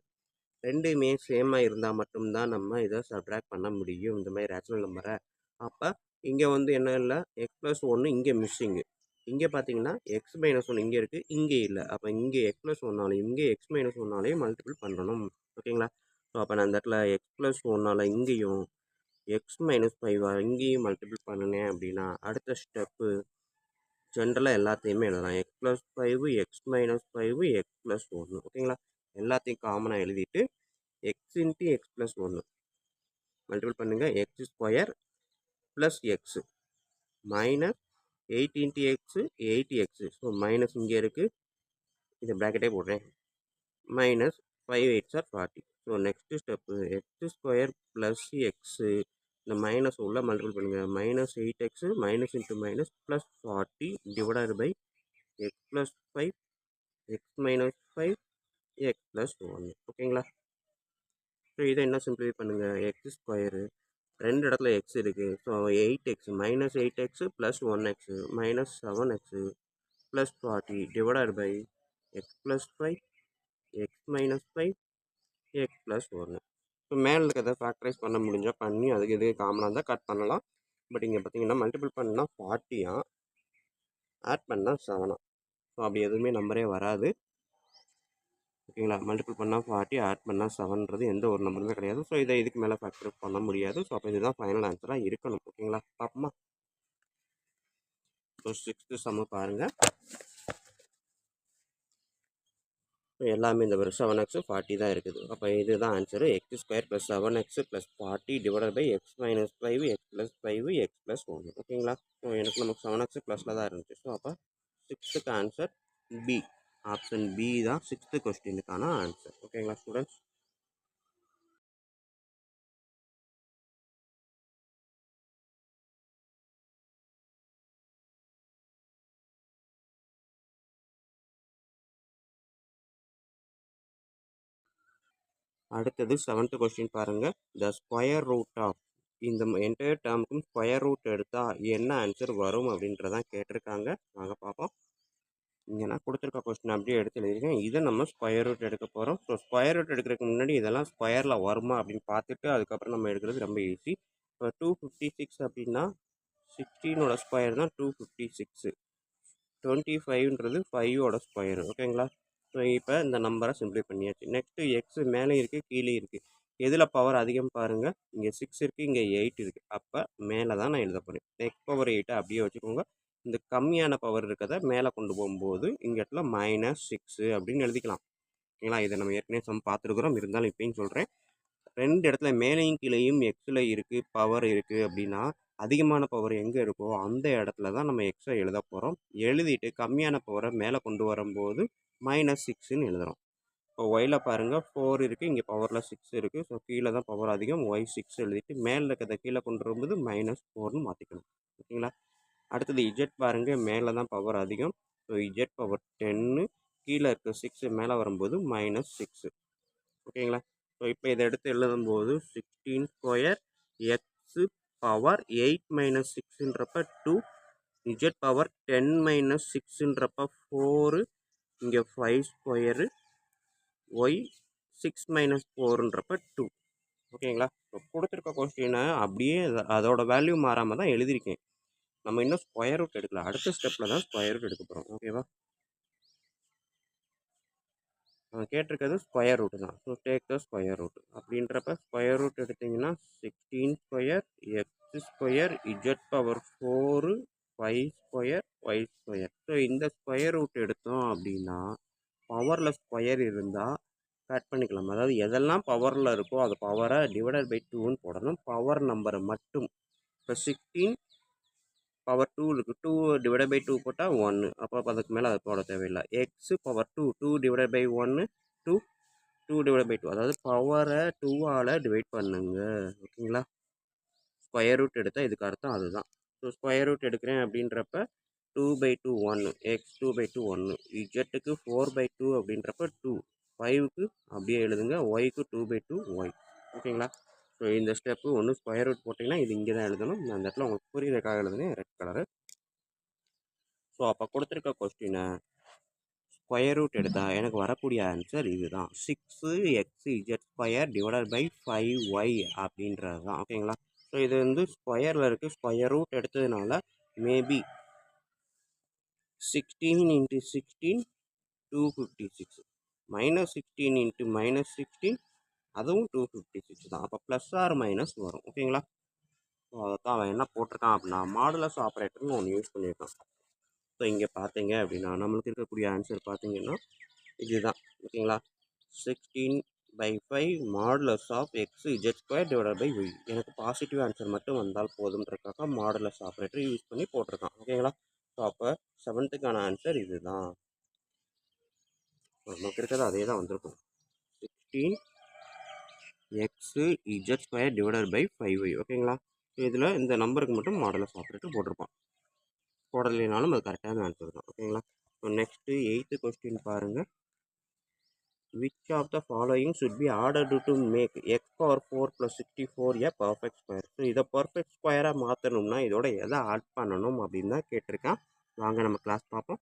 ரெண்டுமே சேமாக இருந்தால் மட்டும்தான் நம்ம இதை சப்ட்ராக்ட் பண்ண முடியும், இந்த மாதிரி ரேஷனல் நம்பரை. அப்போ இங்கே வந்து என்ன இல்லை, எக்ஸ் ப்ளஸ் 1 இங்கே மிஸ்ஸிங்கு. இங்கே பார்த்தீங்கன்னா எக்ஸ் மைனஸ் 1 இங்கே இருக்குது, இங்கே இல்லை. அப்போ இங்கே எக்ஸ் ப்ளஸ் 1ஆலையும் இங்கே எக்ஸ் மைனஸ் 1ஆலையும் மல்டிபிள் பண்ணணும். ஓகேங்களா? ஸோ அப்போ நான் அந்த இடத்துல எக்ஸ் ப்ளஸ் 1ஆல் இங்கேயும் எக்ஸ் மைனஸ் 5 இங்கேயும் மல்டிபிள் பண்ணினேன் அப்படின்னா அடுத்த ஸ்டெப்பு ஜென்ரலாக எல்லாத்தையுமே எழுதலாம். X plus 5 X minus 5 X plus 1. ஓகேங்களா? எல்லாத்தையும் காமனாக எழுதிட்டு எக்ஸ் இன்ட்டு எக்ஸ் ப்ளஸ் ஒன்று மல்டிபிள் பண்ணுங்கள். X square plus X minus 8 into X 8x. So minus இங்கே இருக்குது, இந்த ப்ராக்கெட்டே போடுறேன். Minus 5 8s are 40. So next step X square plus X இந்த மைனஸ் உள்ள மல்டிபிள் பண்ணுங்கள். Minus 8x minus into minus plus 40 divided by X plus 5 X minus 5 X plus 1. ஓகேங்களா? So இதை என்ன சிம்பிளிஃபை பண்ணுங்கள். எக்ஸ் ஸ்கொயரு ரெண்டு இடத்துல எக்ஸ் இருக்குது. So 8x minus 8x plus 1x minus 7x plus 40 divided by X plus 5 X minus 5 X plus 1. So மேலே இருக்கிறத factorise பண்ண முடிஞ்சால் பண்ணி அதுக்கு இது காமனாக இருந்தால் கட் பண்ணலாம். பட் இங்கே பார்த்தீங்கன்னா மல்டிபிள் பண்ணால் 40 ஆட் பண்ணால் 7. ஸோ அப்படி எதுவுமே நம்பரே வராது. ஓகேங்களா? மல்டிபிள் பண்ணால் 40 ஆட் பண்ணால் 7ன்றது எந்த ஒரு நம்பருமே கிடையாது. ஸோ இதை இதுக்கு மேலே ஃபேக்டர் பண்ண முடியாது. ஸோ அப்போ இதுதான் ஃபைனல் ஆன்சராக இருக்கணும். ஓகேங்களா? பார்ப்போமா? ஸோ 6th சம்மு பாருங்கள். ஸோ எல்லாமே இந்த ஒரு 7x 40 தான் இருக்குது. அப்போ இதுதான் answer. X square plus 7x plus 40 divided by X minus 5 X plus 5 X plus 1. ஓகேங்களா? ஸோ எனக்கு நமக்கு 7x ப்ளஸில் தான் இருந்துச்சு. ஸோ அப்போ 6th answer B. Option B தான் 6th கொஸ்டினுக்கான ஆன்சர். ஓகேங்களா ஸ்டூடெண்ட்ஸ்? அடுத்தது 7th கொஸ்டின் பாருங்கள். த ஸ்கொயர் ரூட் ஆஃப் இந்த என்டையர் டேர்முக்கும் ஸ்கொயர் ரூட் எடுத்தால் என்ன ஆன்சர் வரும் அப்படின்றதான் கேட்டிருக்காங்க. நாங்கள் பார்ப்போம். இங்கே நான் கொடுத்துருக்க கொஸ்டின் அப்படியே எடுத்து எழுதியிருக்கேன். இதை நம்ம ஸ்கொயர் ரூட் எடுக்க போகிறோம். ஸோ ஸ்கொயர் ரூட் எடுக்கிறதுக்கு முன்னாடி இதெல்லாம் ஸ்கொயரில் வருமா அப்படின்னு பார்த்துட்டு அதுக்கப்புறம் நம்ம எடுக்கிறது ரொம்ப ஈஸி. இப்போ 256 அப்படின்னா 16ஓட ஸ்கொயர் தான் 256. 25ன்றது 5ஓட ஸ்கொயரு. ஓகேங்களா? ஸோ இப்போ இந்த நம்பரை சிம்பிளை பண்ணியாச்சு. நெக்ஸ்ட்டு எக்ஸு மேலே இருக்குது கீழே இருக்குது. எதில் பவர் அதிகம் பாருங்கள். இங்கே 6 இருக்குது, இங்கே 8 இருக்குது. அப்போ மேலே தான் நான் எழுத போகிறேன். எக்ஸ் பவர் 8 அப்படியே வச்சுக்கோங்க. இந்த கம்மியான பவர் இருக்கிறத மேலே கொண்டு போகும்போது இங்கே இடத்துல -6 அப்படின்னு எழுதிக்கலாம். ஓகேங்களா? இதை நம்ம ஏற்கனவே சம் பார்த்துருக்குறோம், இருந்தாலும் இப்பயும் சொல்கிறேன். ரெண்டு இடத்துல மேலேயும் கீழேயும் எக்ஸில் இருக்குது பவர் இருக்குது அப்படின்னா அதிகமான பவர் எங்கே இருக்கோ அந்த இடத்துல தான் நம்ம எக்ஸை எழுத போகிறோம். எழுதிட்டு கம்மியான பவரை மேலே கொண்டு வரும்போது -6ன்னு எழுதுகிறோம். இப்போ ஒயில் பாருங்கள் 4 இருக்குது, இங்கே பவரில் 6 இருக்குது. ஸோ கீழே தான் பவர் அதிகம், ஒய் 6 எழுதிட்டு மேலே இருக்கிறத கீழே கொண்டு வரும்போது -4ன்னு மாற்றிக்கணும். ஓகேங்களா? அடுத்தது இஜெட் பாருங்கள், மேலே தான் பவர் அதிகம். ஸோ இஜெட் பவர் 10, கீழே இருக்க 6 மேலே வரும்போது -6. ஓகேங்களா? ஸோ இப்போ இதை எடுத்து எழுதும்போது 16 square x power 8 - 6ன்றப்ப 2, Z power 10 - 6ன்றப்ப 4, இங்கே 5 ஸ்கொயரு, ஒய் 6 - 4ன்றப்ப 2. ஓகேங்களா? இப்போ கொடுத்துருக்க கொஸ்டினை அப்படியே அதோட வேல்யூ மாறாமல் தான் எழுதியிருக்கேன். நம்ம இன்னும் ஸ்கொயர் ரூட் எடுக்கல. அடுத்த ஸ்டெப்பில் தான் ஸ்கொயர் ரூட் எடுக்க போகிறோம். ஓகேவா? கேட்டிருக்கிறது ஸ்கொயர் ரூட்டு தான். So take the square root அப்படின்றப்ப ஸ்கொயர் ரூட் எடுத்திங்கன்னா 16 square X square Z power 4 5 square Y square. So இந்த ஸ்கொயர் ரூட் எடுத்தோம் அப்படின்னா பவரில் ஸ்கொயர் இருந்தால் கட் பண்ணிக்கலாம். அதாவது எதெல்லாம் பவரில் இருக்கோ அது பவரை டிவைடட் பை 2ன்னு போடணும். பவர் நம்பரை மட்டும் இப்போ 16 பவர் 2 இருக்குது, 2 டிவைடட் பை 2 போட்டால் 1. அப்போ அதுக்கு மேலே அது போட தேவையில்லை. X power 2 2 divided by 1 2 2 divided by 2, அதாவது பவரை 2ஆல் டிவைட் பண்ணுங்க. ஓகேங்களா? ஸ்கொயர் ரூட் எடுத்தால் இதுக்கு அர்த்தம் அதுதான். ஸோ ஸ்கொயர் ரூட் எடுக்கிறேன் அப்படின்றப்ப 2/2 1, எக்ஸ் 2/2 1, இஜெட்டுக்கு 4/2 அப்படின்றப்ப 2, 5க்கு அப்படியே எழுதுங்க, ஒய்க்கு 2/2 ஒய். ஓகேங்களா? ஸோ இந்த ஸ்டெப்பு ஒன்று ஸ்கொயர் ரூட் போட்டிங்கன்னா இது இங்கே தான் எழுதணும். நான் அந்த இடத்துல உங்களுக்கு புரியுறதுக்காக எழுதுனேன் ரெட் கலரு. ஸோ அப்போ கொடுத்துருக்க கொஸ்டினை ஸ்கொயர் ரூட் எடுத்தால் எனக்கு வரக்கூடிய ஆன்சர் இதுதான். 6xz² டிவைடட் பை 5y அப்படின்றது தான். ஓகேங்களா? ஸோ இது வந்து ஸ்கொயரில் இருக்குது. ஸ்கொயர் ரூட் எடுத்ததுனால மேபி 16 × 16 256 -16 × -16 அதுவும் 256 தான். அப்போ ப்ளஸ் ஆர் மைனஸ் வரும். ஓகேங்களா? ஸோ அதை தான் அவன் என்ன போட்டிருக்கான் அப்படின்னா மாடுலஸ் ஆப்ரேட்டர்னு ஒன்று யூஸ் பண்ணியிருக்கான். ஸோ இங்கே பார்த்தீங்க அப்படின்னா நம்மளுக்கு இருக்கக்கூடிய ஆன்சர் பார்த்தீங்கன்னா இதுதான். ஓகேங்களா? 16 by 5 modulus of X Z square divide by Y. எனக்கு பாசிட்டிவ் ஆன்சர் மட்டும் வந்தால் போதும்ன்றக்காக மாடுலஸ் ஆப்ரேட்டர் யூஸ் பண்ணி போட்டிருக்கான். ஓகேங்களா? ஸோ அப்போ 7th ஆன்சர் இதுதான். நமக்கு இருக்கிறது அதே தான் வந்திருக்கும். 16 X Z square divided by 5y. ஓகேங்களா? ஸோ இதில் இந்த நம்பருக்கு மட்டும் மாடுலஸ் ஆப்ரேட்டர் போட்டிருப்பான். போடலைனாலும் அது கரெக்டான ஆன்சர் தான். ஓகேங்களா? ஸோ நெக்ஸ்ட்டு 8th கொஸ்டின் பாருங்கள். Which of the following should be ordered to make x power 4 plus 64 a perfect square? So இதை பர்ஃபெக்ட் ஸ்கொயராக மாற்றணும்னா இதோட எதை ஆட் பண்ணணும் அப்படின்னு தான் கேட்டிருக்கான். வாங்க நம்ம கிளாஸ் பார்ப்போம்.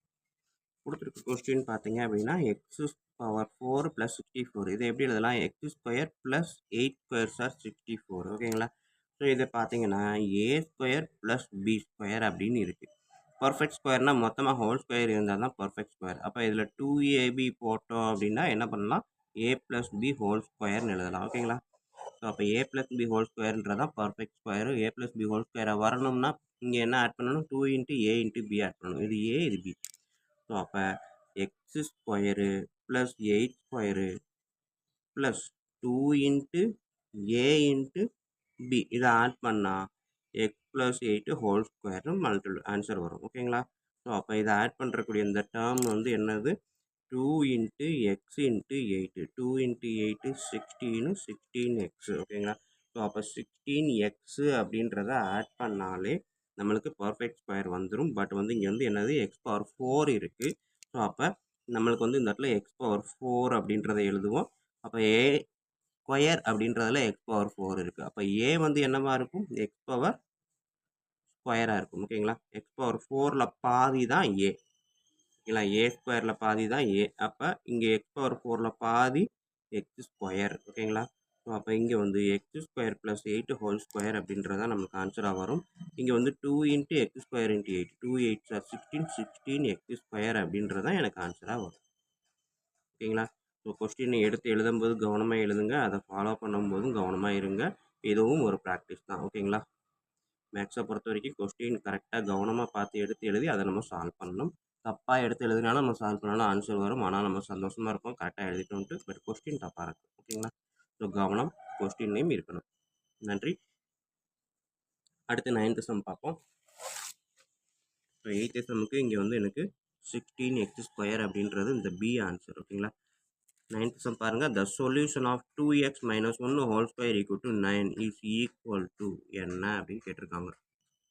கொடுத்துருக்க கொஸ்டின் பார்த்தீங்க அப்படின்னா எக்ஸ் பவர் 4 + 64. இதை எப்படி எழுதலாம்? X square plus 8 square sir 64. ஓகேங்களா? ஸோ இதை பார்த்தீங்கன்னா A square plus B square அப்படின்னு இருக்குது. பர்ஃபெக்ட் ஸ்கொயர்னால் மொத்தமாக ஹோல் ஸ்கொயர் இருந்தால் தான் பர்ஃபெக்ட் ஸ்கொயர். அப்போ இதில் 2ab போட்டோம் அப்படின்னா என்ன பண்ணலாம்? a + b ஹோல் ஸ்கொயர்னு எழுதலாம். ஓகேங்களா? ஸோ அப்போ a + b ஹோல் ஸ்கொயர்ன்றதான் perfect square. a + b whole ஸ்கொயராக வரணும்னா இங்கே என்ன ஆட் பண்ணணும்? 2 × a × b ஆட் பண்ணணும். இது a, இது b. ஸோ அப்போ X square plus 8 square plus 2 × a × b இதை ஆட் பண்ணால் எக்ஸ் ப்ளஸ் 8 ஹோல் ஸ்கொயர்னு ஆன்சர் வரும். ஓகேங்களா? ஸோ அப்போ இதை ஆட் பண்ணுறக்கூடிய இந்த டேர்ம் வந்து என்னது? 2 × x × 8. 2 × 8 16, 16x. ஓகேங்களா? ஸோ அப்போ 16x அப்படின்றத ஆட் பண்ணாலே நம்மளுக்கு பர்ஃபெக்ட் ஸ்கொயர் வந்துடும். பட் வந்து இங்கே வந்து என்னது? எக்ஸ் பவர் 4 இருக்குது. ஸோ அப்போ நம்மளுக்கு வந்து இந்த இடத்துல எக்ஸ் பவர் 4 அப்படின்றத எழுதுவோம். அப்போ ஏ ஸ்கொயர் அப்படின்றதுல எக்ஸ் பவர் 4 இருக்குது. அப்போ ஏ வந்து என்னவா இருக்கும்? எக்ஸ் பவர் ஸ்கொயராக இருக்கும். ஓகேங்களா? எக்ஸ் பவர் 4ல் பாதி தான் ஏ. ஓகேங்களா? ஏ ஸ்கொயரில் பாதி தான் ஏ. அப்போ இங்கே எக்ஸ் பவர் 4ல் பாதி எக்ஸ் ஸ்கொயர். ஓகேங்களா? ஸோ அப்போ இங்கே வந்து X square plus 8 whole square அப்படின்றதான் நம்மளுக்கு ஆன்சராக வரும். இங்கே வந்து 2 × x ஸ்கொயர் × 8. 2 8 16, 16 x ஸ்கொயர் அப்படின்றதான் எனக்கு ஆன்சராக வரும். ஓகேங்களா? ஸோ கொஸ்டினை எடுத்து எழுதும்போது கவனமாக எழுதுங்க. அதை ஃபாலோ பண்ணும்போதும் கவனமாக இருங்க. இதுவும் ஒரு ப்ராக்டிஸ் தான். ஓகேங்களா? மேக்ஸை பொறுத்த வரைக்கும் கொஸ்டின் கரெக்டாக கவனமாக பார்த்து எடுத்து எழுதி அதை நம்ம சால்வ் பண்ணணும். தப்பாக எடுத்து எழுதினாலும் நம்ம சால்வ் பண்ணாலும் ஆன்சர் வரும். ஆனால் நம்ம சந்தோஷமாக இருப்போம் கரெக்டாக எழுதிட்டோன்ட்டு. பட் கொஸ்டின் தப்பாக இருக்கும். ஓகேங்களா? ஸோ கவனம் கொஸ்டின்லேயும் இருக்கணும். நன்றி. அடுத்து 9th சம் பார்ப்போம். ஸோ 8th சம்முக்கு இங்கே வந்து எனக்கு 16x ஸ்கொயர் அப்படின்றது இந்த பி ஆன்சர். ஓகேங்களா? 9th சம் பாருங்கள். The solution of 2x - 1 whole square = 9 is equal to என்ன அப்படின்னு கேட்டிருக்காங்க.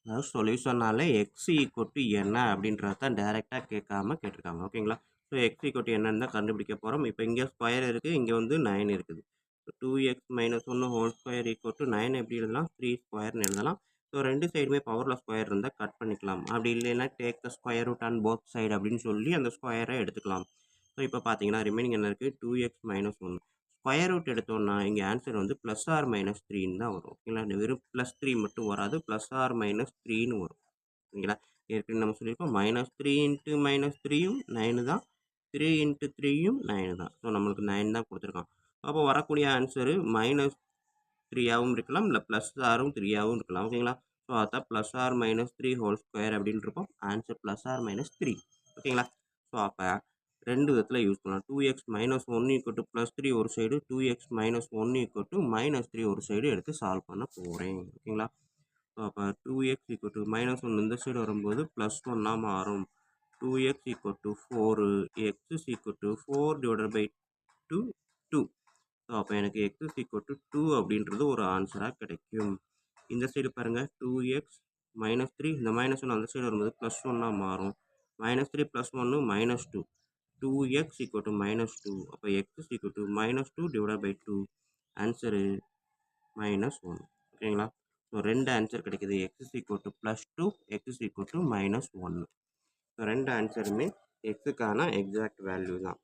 அதாவது சொல்யூஷனாலே எக்ஸ் ஈக்குவல் என்ன அப்படின்றது தான் டேரெக்டாக கேட்காம கேட்டிருக்காங்க. ஓகேங்களா? ஸோ எக்ஸ் ஈக்குவல் என்னன்னு தான் கண்டுபிடிக்க போகிறோம். இப்போ இங்கே ஸ்கொயர் இருக்குது, இங்கே வந்து 9 இருக்குது. ஸோ 2x - 1 ஹோல் ஸ்கொயர் = 9 எப்படி எழுதலாம்? 3 ஸ்கொயர்னு எழுதலாம். ஸோ ரெண்டு சைடுமே பவரில் ஸ்கொயர் இருந்தால் கட் பண்ணிக்கலாம். அப்படி இல்லைன்னா take the square root on both side அப்படின்னு சொல்லி அந்த ஸ்கொயரை எடுத்துக்கலாம். ஸோ இப்போ பார்த்தீங்கன்னா ரிமைனிங் என்ன இருக்குது? 2x - 1. ஸ்கொயர் ரூட் எடுத்தோம்னா இங்கே ஆன்சர் வந்து +or-3ன்னு தான் வரும். ஓகேங்களா? வெறும் +3 மட்டும் வராது, +or-3ன்னு வரும். ஓகேங்களா? ஏற்கனவே நம்ம சொல்லியிருக்கோம் -3 × -3யும் 9 தான், 3 × 3யும் 9 தான். ஸோ நம்மளுக்கு 9 தான் கொடுத்துருக்கான். அப்போ வரக்கூடிய ஆன்சரு -3ஆகவும் இருக்கலாம், இல்லை +or-3ஆகவும் இருக்கலாம். ஓகேங்களா? ஸோ அதான் +or-3 ஹோல் ஸ்கொயர் அப்படின்னு இருக்கும். Answer +or-3. ஓகேங்களா? ஸோ அப்போ ரெண்டு விதத்தில் யூஸ் பண்ணலாம். 2x - 1 = +3 ஒரு சைடு, 2x - 1 = -3 ஒரு சைடு எடுத்து சால்வ் பண்ண போகிறேன். ஓகேங்களா? ஸோ அப்போ 2x = -1 இந்த சைடு வரும்போது +1ஆக மாறும். 2x = 4, x = 4/2, 2. ஸோ அப்போ எனக்கு x = 2 அப்படின்றது ஒரு ஆன்சராக கிடைக்கும். இந்த சைடு பாருங்கள், 2x - 3 இந்த -1 அந்த சைடு வரும்போது +1ஆக மாறும். -3 + 1 -2. 2x = -2. அப்போ x = -2/2. ஆன்சரு -1. ஓகேங்களா? ஸோ ரெண்டு ஆன்சர் கிடைக்குது. x = +2, x = -1. ஸோ ரெண்டு ஆன்சருமே எக்ஸுக்கான எக்ஸாக்ட் வேல்யூ தான்.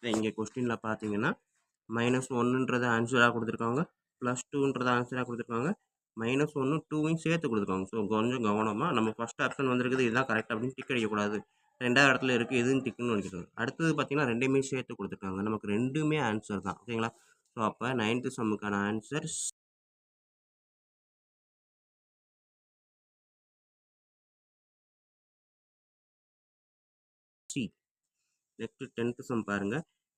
இங்கே கொஸ்டினில் பார்த்தீங்கன்னா -1ன்றது ஆன்சராக கொடுத்துருக்காங்க, +2ன்றது ஆன்சராக கொடுத்துருக்காங்க, -1 2வையும் சேர்த்து கொடுத்துருக்காங்க. ஸோ கொஞ்சம் கவனமாக நம்ம ஃபஸ்ட் ஆப்ஷன் வந்திருக்குது இதுதான் கரெக்ட் அப்படின்னு டிக் அடிக்கக்கூடாது. ரெண்டாவது இடத்துல இருக்குது எதுன்னு டிக்குன்னு நினைக்கிறது. அடுத்தது பார்த்தீங்கன்னா ரெண்டையுமே சேர்த்து கொடுத்துருக்காங்க. நமக்கு ரெண்டுமே ஆன்சர் தான். ஓகேங்களா? ஸோ அப்போ 9th சம்முக்கான answer C. Next 10th sum பாருங்க.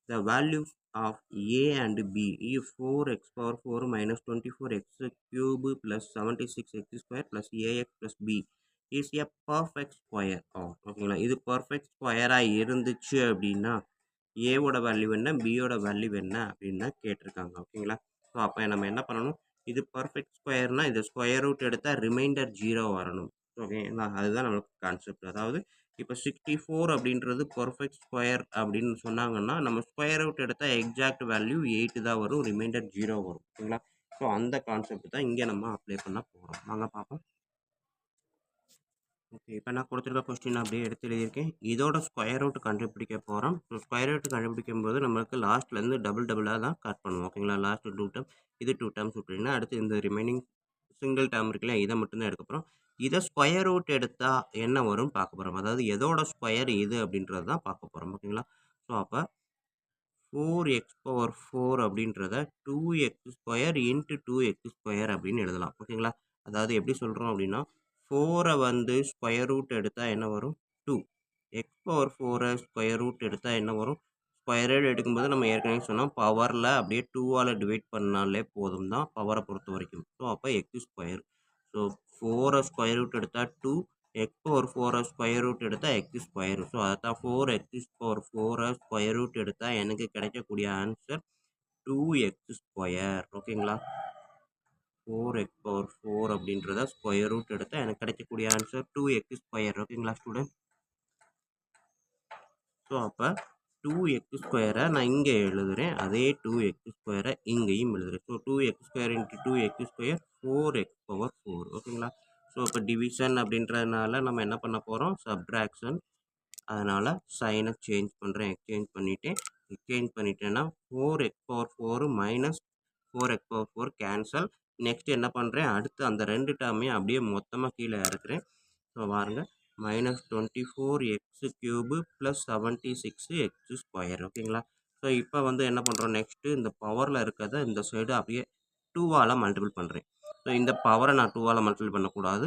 The value of A and B if 4x⁴ minus 24x³ plus 76x² plus ax plus b is a perfect square ஓகேங்களா. இது பர்ஃபெக்ட் ஸ்கொயராக இருந்துச்சு அப்படின்னா ஏவோட வேல்யூ என்ன, பியோட வேல்யூ என்ன அப்படின்னு தான் கேட்டிருக்காங்க. ஓகேங்களா. ஸோ அப்போ நம்ம என்ன பண்ணணும், இது பர்ஃபெக்ட் ஸ்கொயர்னா இது ஸ்கொயர் ரூட் எடுத்தால் ரிமைண்டர் 0 வரணும். ஓகேங்களா. அதுதான் நம்மளுக்கு கான்செப்ட். அதாவது இப்போ 64 அப்படின்றது பர்ஃபெக்ட் ஸ்கொயர் அப்படின்னு சொன்னாங்கன்னா நம்ம ஸ்கொயர் ரூட் எடுத்தால் எக்ஸாக்ட் வேல்யூ 8 தான் வரும், ரிமைண்டர் 0 வரும். ஓகேங்களா. ஸோ அந்த கான்செப்ட் தான் இங்கே நம்ம அப்ளை பண்ண போகிறோம். வாங்க பார்ப்போம். ஓகே, இப்போ நான் கொடுத்துருக்க கொஸ்டின் அப்படியே எடுத்து எழுதியிருக்கேன். இதோட ஸ்கொயர் ரூட் கண்டுபிடிக்க போகிறோம். ஸோ ஸ்கொயர் ரூட் கண்டுபிடிக்கும் போது நம்மளுக்கு லாஸ்ட்லேருந்து டபுளாக தான் கட் பண்ணுவோம். ஓகேங்களா. லாஸ்ட் 2 டேர்ம், இது 2 டேர்ம்ஸ் விட்டுருங்கன்னா அடுத்து இந்த ரிமைனிங் சிங்கிள் டேர்ம் இருக்குல்ல, இதை மட்டும்தான் எடுக்க போகிறோம். இதை ஸ்கொயர் ரூட் எடுத்தால் என்ன வரும் பார்க்க போகிறோம். அதாவது எதோட ஸ்கொயர் இது அப்படின்றது தான் பார்க்க போகிறோம். ஓகேங்களா. ஸோ அப்போ 4x⁴ அப்படின்றத 2x² இன்ட்டு 2x² அப்படின்னு எழுதலாம். ஓகேங்களா. அதாவது எப்படி சொல்கிறோம் அப்படின்னா 4 வந்து ஸ்கொயர் ரூட் எடுத்தால் என்ன வரும், 2. x⁴ ஸ்கொயர் ரூட் எடுத்தால் என்ன வரும், ஸ்கொயர் ரூட் எடுக்கும்போது நம்ம ஏற்கனவே சொன்னோம் பவரில் அப்படியே 2ஆல் டிவைட் பண்ணாலே போதும் தான் பவரை பொறுத்த வரைக்கும். ஸோ அப்போ x². ஸோ 4 ஸ்கொயர் ரூட் எடுத்தால் 2, x⁴ ஸ்கொயர் ரூட் எடுத்தால் x². ஸோ அதான் 4x⁴ ஸ்கொயர் ரூட் எடுத்தால் எனக்கு கிடைக்கக்கூடிய ஆன்சர் 2x². ஓகேங்களா. 4x⁴ அப்படின்றத ஸ்கொயர் ரூட் எடுத்தால் எனக்கு கிடைக்கக்கூடிய ஆன்சர் 2x². ஓகேங்களா ஸ்டூடெண்ட். ஸோ அப்போ 2x² நான் இங்கே எழுதுகிறேன், அதே 2x² இங்கேயும் எழுதுகிறேன். So 2x² into 2x², 4x⁴. ஓகேங்களா. ஸோ இப்போ டிவிஷன் அப்படின்றதுனால நம்ம என்ன பண்ண போகிறோம், சப்ட்ராக்ஷன். அதனால் சைனை சேஞ்ச் பண்ணுறேன், எக்ஸ்சேஞ்ச் பண்ணிட்டேன்னா 4x⁴ minus 4x⁴ cancel. Next என்ன பண்ணுறேன், அடுத்து அந்த 2 டேர்மையும் அப்படியே மொத்தமாக கீழே இறக்குறேன். ஸோ பாருங்க, -24x³ + 76x². ஓகேங்களா. ஸோ இப்போ வந்து என்ன பண்ணுறோம், நெக்ஸ்ட்டு இந்த பவரில் இருக்கிறத இந்த சைடு அப்படியே 2ஆல் மல்டிபிள் பண்ணுறேன். ஸோ இந்த பவரை நான் 2ஆல் மல்டிபிள் பண்ணக்கூடாது,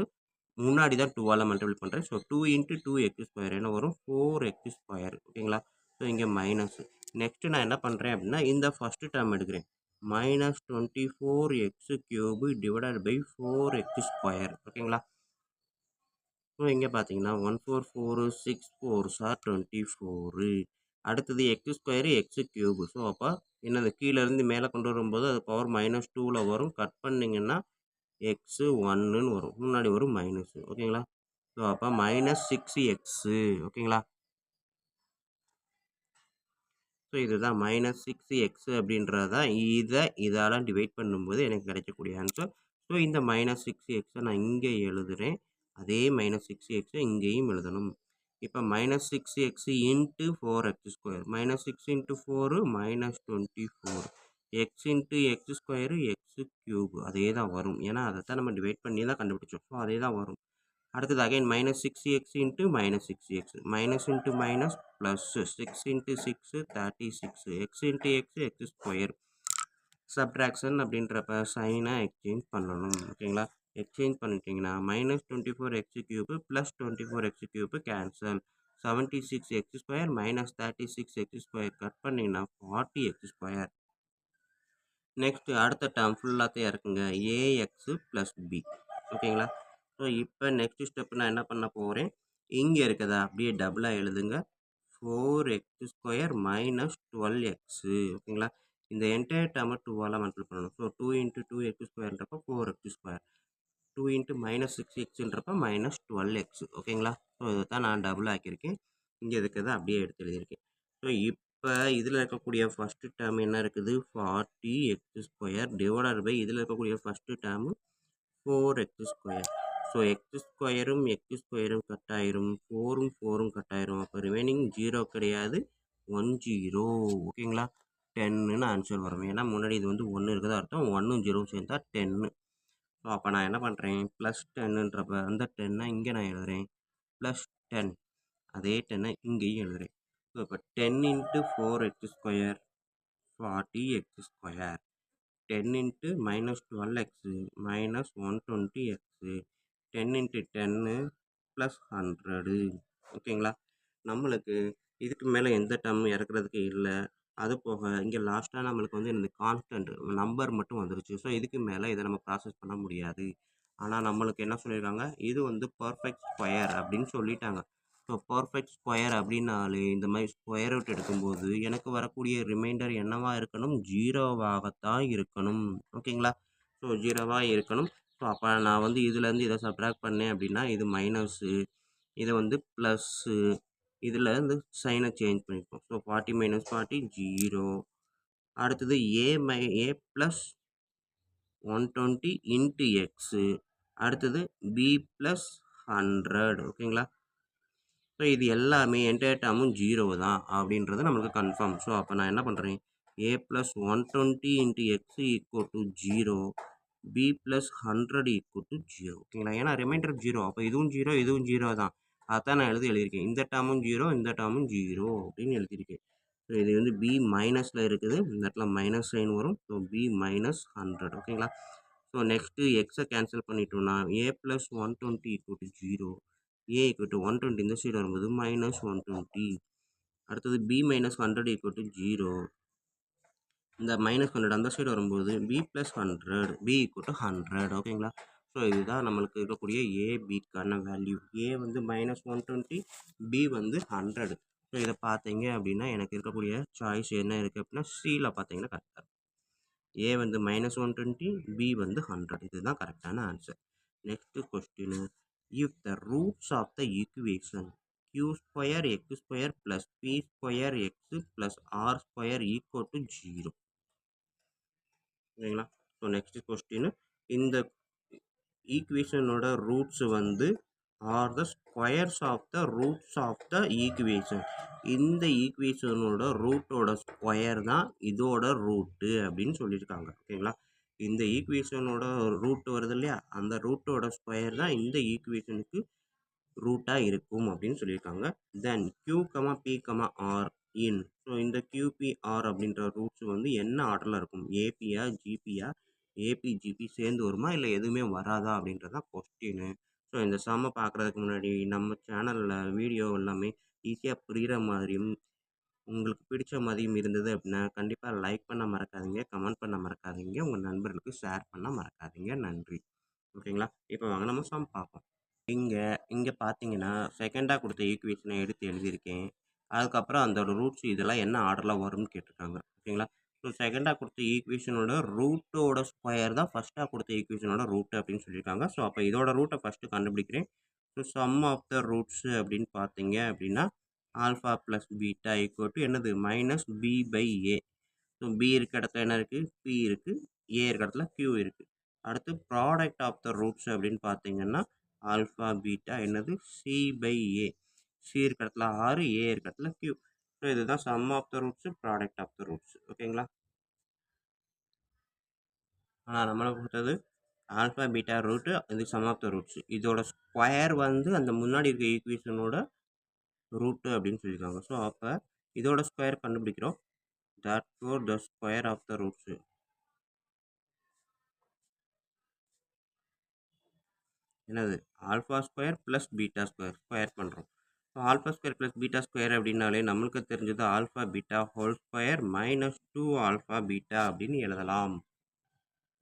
முன்னாடி தான் 2ஆல் மல்டிபிள் பண்ணுறேன். ஸோ 2 இன்ட்டு 2x² என்ன வரும், 4x². ஓகேங்களா. ஸோ இங்கே மைனஸ். நெக்ஸ்ட்டு நான் என்ன பண்ணுறேன் அப்படின்னா இந்த ஃபஸ்ட்டு டேர்ம் எடுக்கிறேன், -24x³ டிவைடட் பை 4x². ஓகேங்களா. ஸோ இங்கே பார்த்தீங்கன்னா 1 4 4 6 4s are 24. அடுத்தது x², x³. ஸோ அப்போ என்னது கீழேருந்து மேலே கொண்டு வரும்போது அது பவர் -2ல் வரும். கட் பண்ணிங்கன்னா x1ன்னு வரும், முன்னாடி வரும் மைனஸ். ஓகேங்களா. ஸோ அப்போ -6x. ஓகேங்களா. ஸோ இதுதான் -6x அப்படின்றத இதால் டிவைட் பண்ணும்போது எனக்கு கிடைக்கக்கூடிய ஆன்சர். ஸோ இந்த -6x நான் இங்கே எழுதுகிறேன், அதே -6x இங்கேயும் எழுதணும். இப்போ -6x into 4x², -6 into 4 -24, x into x² x³ அதே தான் வரும். ஏன்னா அதை தான் நம்ம டிவைட் பண்ணி தான் கண்டுபிடிச்சோம். ஸோ அதே தான் வரும். அடுத்தது again -6x into -6x, minus into minus plus, 6 into 6 36, x into x x². Subtraction அப்படின்றப்ப சைனை எக்ஸ்சேஞ்ச் பண்ணணும். ஓகேங்களா. எக்ஸ்சேஞ்ச் பண்ணிட்டீங்கன்னா -24x³ + 24x³ cancel, 76x² - 36x² cut பண்ணிங்கன்னா 40x². நெக்ஸ்ட்டு அடுத்த டேர்ம் ஃபுல்லாத்தையும் இறக்குங்க, ax + b. ஓகேங்களா. ஸோ இப்போ நெக்ஸ்ட் ஸ்டெப் நான் என்ன பண்ண போகிறேன், இங்கே இருக்கிறத அப்படியே டபுளாக எழுதுங்க, 4x² - 12x. ஓகேங்களா. இந்த என்டையர் டேர்மை 2ஆல் மல்டிபிள் பண்ணணும். ஸோ 2 இன்ட்டு 2x²ன்றப்போ 4x², 2 இன்ட்டு -6xன்றப்போ -12x. ஓகேங்களா. ஸோ இதை தான் நான் டபுள் ஆக்கியிருக்கேன், இங்கே இருக்கிறத அப்படியே எடுத்து எழுதியிருக்கேன். ஸோ இப்போ இதில் இருக்கக்கூடிய ஃபஸ்ட்டு டேர்ம் என்ன இருக்குது, 40x² டிவைடட் பை இதில் இருக்கக்கூடிய ஃபஸ்ட்டு டேர்மு 4x². ஸோ x²ம் x²ம் கட் ஆயிரும், 4ம் 4ம் கட் ஆயிரும். அப்போ ரிமைனிங் 0 கிடையாது, 10. ஓகேங்களா. 10ன்னு ஆன்சர் வரும். ஏன்னா முன்னாடி இது வந்து 1 இருக்கிறதா அர்த்தம், 1ம் 0ம் சேர்ந்தா 10. ஸோ அப்போ நான் என்ன பண்ணுறேன், +10ன்றப்ப அந்த 10ஐ இங்கே நான் எழுதுகிறேன், +10 அதே 10ஐ இங்கேயும் எழுதுகிறேன். ஸோ இப்போ 10 into 4x², 40x². 10 into -12x -120x, 10 into 10 + 100. ஓகேங்களா. நம்மளுக்கு இதுக்கு மேலே எந்த டேர்மும் இறக்குறதுக்கு இல்லை. அது போக இங்கே லாஸ்ட்டாக நம்மளுக்கு வந்து இந்த கான்ஸ்டன்ட் நம்பர் மட்டும் வந்துருச்சு. ஸோ இதுக்கு மேலே இதை நம்ம ப்ராசஸ் பண்ண முடியாது. ஆனால் நம்மளுக்கு என்ன சொல்லியிருக்காங்க, இது வந்து பர்ஃபெக்ட் ஸ்கொயர் அப்படின்னு சொல்லிட்டாங்க. ஸோ பர்ஃபெக்ட் ஸ்கொயர் அப்படின்னாலே இந்த மாதிரி ஸ்கொயர் ரூட் எடுக்கும்போது எனக்கு வரக்கூடிய ரிமைண்டர் என்னவா இருக்கணும், ஜீரோவாகத்தான் இருக்கணும். ஓகேங்களா? ஸோ ஜீரோவாக இருக்கணும். ஸோ அப்போ நான் வந்து இதுலேருந்து இதை சப்ராக்ட் பண்ணேன் அப்படின்னா இது மைனஸு, இது வந்து ப்ளஸ்ஸு, இதில் இந்த சைனை சேஞ்ச் பண்ணிப்போம். So 40 minus 40 zero. அடுத்தது ஏ ப்ளஸ் 120 இன்ட்டு எக்ஸு. அடுத்தது பி ப்ளஸ் 100. ஓகேங்களா? ஸோ இது எல்லாமே என்டையர் டேர்மும் ஜீரோ தான் அப்படின்றது நம்மளுக்கு கன்ஃபார்ம். ஸோ அப்போ நான் என்ன பண்ணுறேன், A plus 120 into X equal to zero, B plus 100 equal to zero. ஓகேங்களா? ஏன்னா ரிமைண்டர் ஜீரோ, அப்போ இதுவும் ஜீரோ தான். அதான் நான் எழுதியிருக்கேன். இந்த டேர்மும் ஜீரோ, இந்த டேர்மும் ஜீரோ அப்படின்னு எழுதியிருக்கேன். ஸோ இது வந்து பி மைனஸில் இருக்குது, இந்த இடத்துல மைனஸ் சைன் வரும். So B minus 100. ஓகேங்களா? ஸோ நெக்ஸ்ட்டு எக்ஸை கேன்சல் பண்ணிட்டோம்னா A plus 120 equal to zero, A equal to 120 இந்த சைடு வரும்போது மைனஸ் 120. அடுத்தது B minus 100 equal to zero, இந்த மைனஸ் 100 அந்த சைடு வரும்போது B plus 100, B equal to 100. ஓகேங்களா? ஸோ இதுதான் நம்மளுக்கு இருக்கக்கூடிய ஏ பிக்கான வேல்யூ. ஏ வந்து மைனஸ் 120, பி வந்து 100. ஸோ இதை பார்த்தீங்க அப்படின்னா எனக்கு இருக்கக்கூடிய சாய்ஸ் என்ன இருக்குது அப்படின்னா சியில் பார்த்தீங்கன்னா கரெக்டாக இருக்கும். ஏ வந்து மைனஸ் 120, பி வந்து 100. இதுதான் கரெக்டான answer. Next question, if the roots of the equation q square X square plus B square X plus R square equal to zero. சரிங்களா? ஸோ நெக்ஸ்ட் கொஸ்டின், இந்த ஈக்குவேஷனோட ரூட்ஸ் வந்து are the squares of the roots of the equation. இந்த ஈக்குவேஷனோட ரூட்டோட square தான் இதோட route அப்படின்னு சொல்லியிருக்காங்க. ஓகேங்களா? இந்த ஈக்குவேஷனோட ரூட் வருது இல்லையா, அந்த ரூட்டோட ஸ்கொயர் தான் இந்த ஈக்குவேஷனுக்கு ரூட்டாக இருக்கும் அப்படின்னு சொல்லியிருக்காங்க. Then Q comma P comma R in. So இந்த கியூபிஆர் அப்படின்ற ரூட்ஸ் வந்து என்ன ஆர்டரில் இருக்கும், ஏபியா ஜிபியா, ஏபி ஜிபி சேர்ந்து வருமா இல்லை எதுவுமே வராதா அப்படின்றதான் கொஸ்டின். ஸோ இந்த சம்மை பார்க்குறதுக்கு முன்னாடி நம்ம சேனலில் வீடியோ எல்லாமே ஈஸியாக புரிகிற மாதிரியும் உங்களுக்கு பிடிச்ச மாதிரியும் இருந்தது அப்படின்னா கண்டிப்பாக லைக் பண்ண மறக்காதீங்க, கமெண்ட் பண்ண மறக்காதீங்க, உங்கள் நண்பர்களுக்கு ஷேர் பண்ண மறக்காதீங்க. நன்றி. ஓகேங்களா? இப்போ வாங்க நம்ம சம் பார்ப்போம். இங்கே பார்த்தீங்கன்னா செகண்டாக கொடுத்த ஈக்குவேஷனை எடுத்து எழுதியிருக்கேன். அதுக்கப்புறம் அதோட ரூட்ஸ் இதெல்லாம் என்ன ஆர்டரில் வரும்னு கேட்டிருக்காங்க. ஓகேங்களா? ஸோ செகண்டாக கொடுத்த ஈக்குவேஷனோட ரூட்டோட ஸ்கொயர் தான் ஃபஸ்ட்டாக கொடுத்த ஈக்குவேஷனோட ரூட்டு அப்படின்னு சொல்லியிருக்காங்க. ஸோ அப்போ இதோட ரூட்டை ஃபஸ்ட்டு கண்டுபிடிக்கிறேன். So sum of the roots அப்படின்னு பார்த்தீங்க அப்படின்னா alpha plus beta equal to என்னது minus B by A. So B இருக்க இடத்துல என்ன இருக்குது, பி இருக்குது, ஏ இருக்க இடத்துல கியூ இருக்குது. அடுத்து ப்ராடக்ட் ஆஃப் த ரூட்ஸ் அப்படின்னு பார்த்தீங்கன்னா ஆல்ஃபா பீட்டா என்னது சி பை ஏ. சி இருக்க இடத்துல ஆறு, ஏ இருக்க இடத்துல கியூ. ஸோ இதுதான் sum of the roots, product of the roots. ஓகேங்களா? ஆனால் நம்மளை பொறுத்தது ஆல்ஃபா பீட்டா ரூட்டு, இது சம் ஆஃப் த ரூட்ஸ். இதோட ஸ்கொயர் வந்து அந்த முன்னாடி இருக்க ஈக்குவேஷனோட ரூட்டு அப்படின்னு சொல்லியிருக்காங்க. ஸோ அப்போ இதோட ஸ்கொயர் கண்டுபிடிக்கிறோம். therefore the square of the roots என்னது alpha square plus beta square square பண்ணுறோம். So alpha square plus beta square அப்படின்னாலே நம்மளுக்கு தெரிஞ்சது alpha beta whole square minus 2 alpha beta அப்படின்னு எழுதலாம்.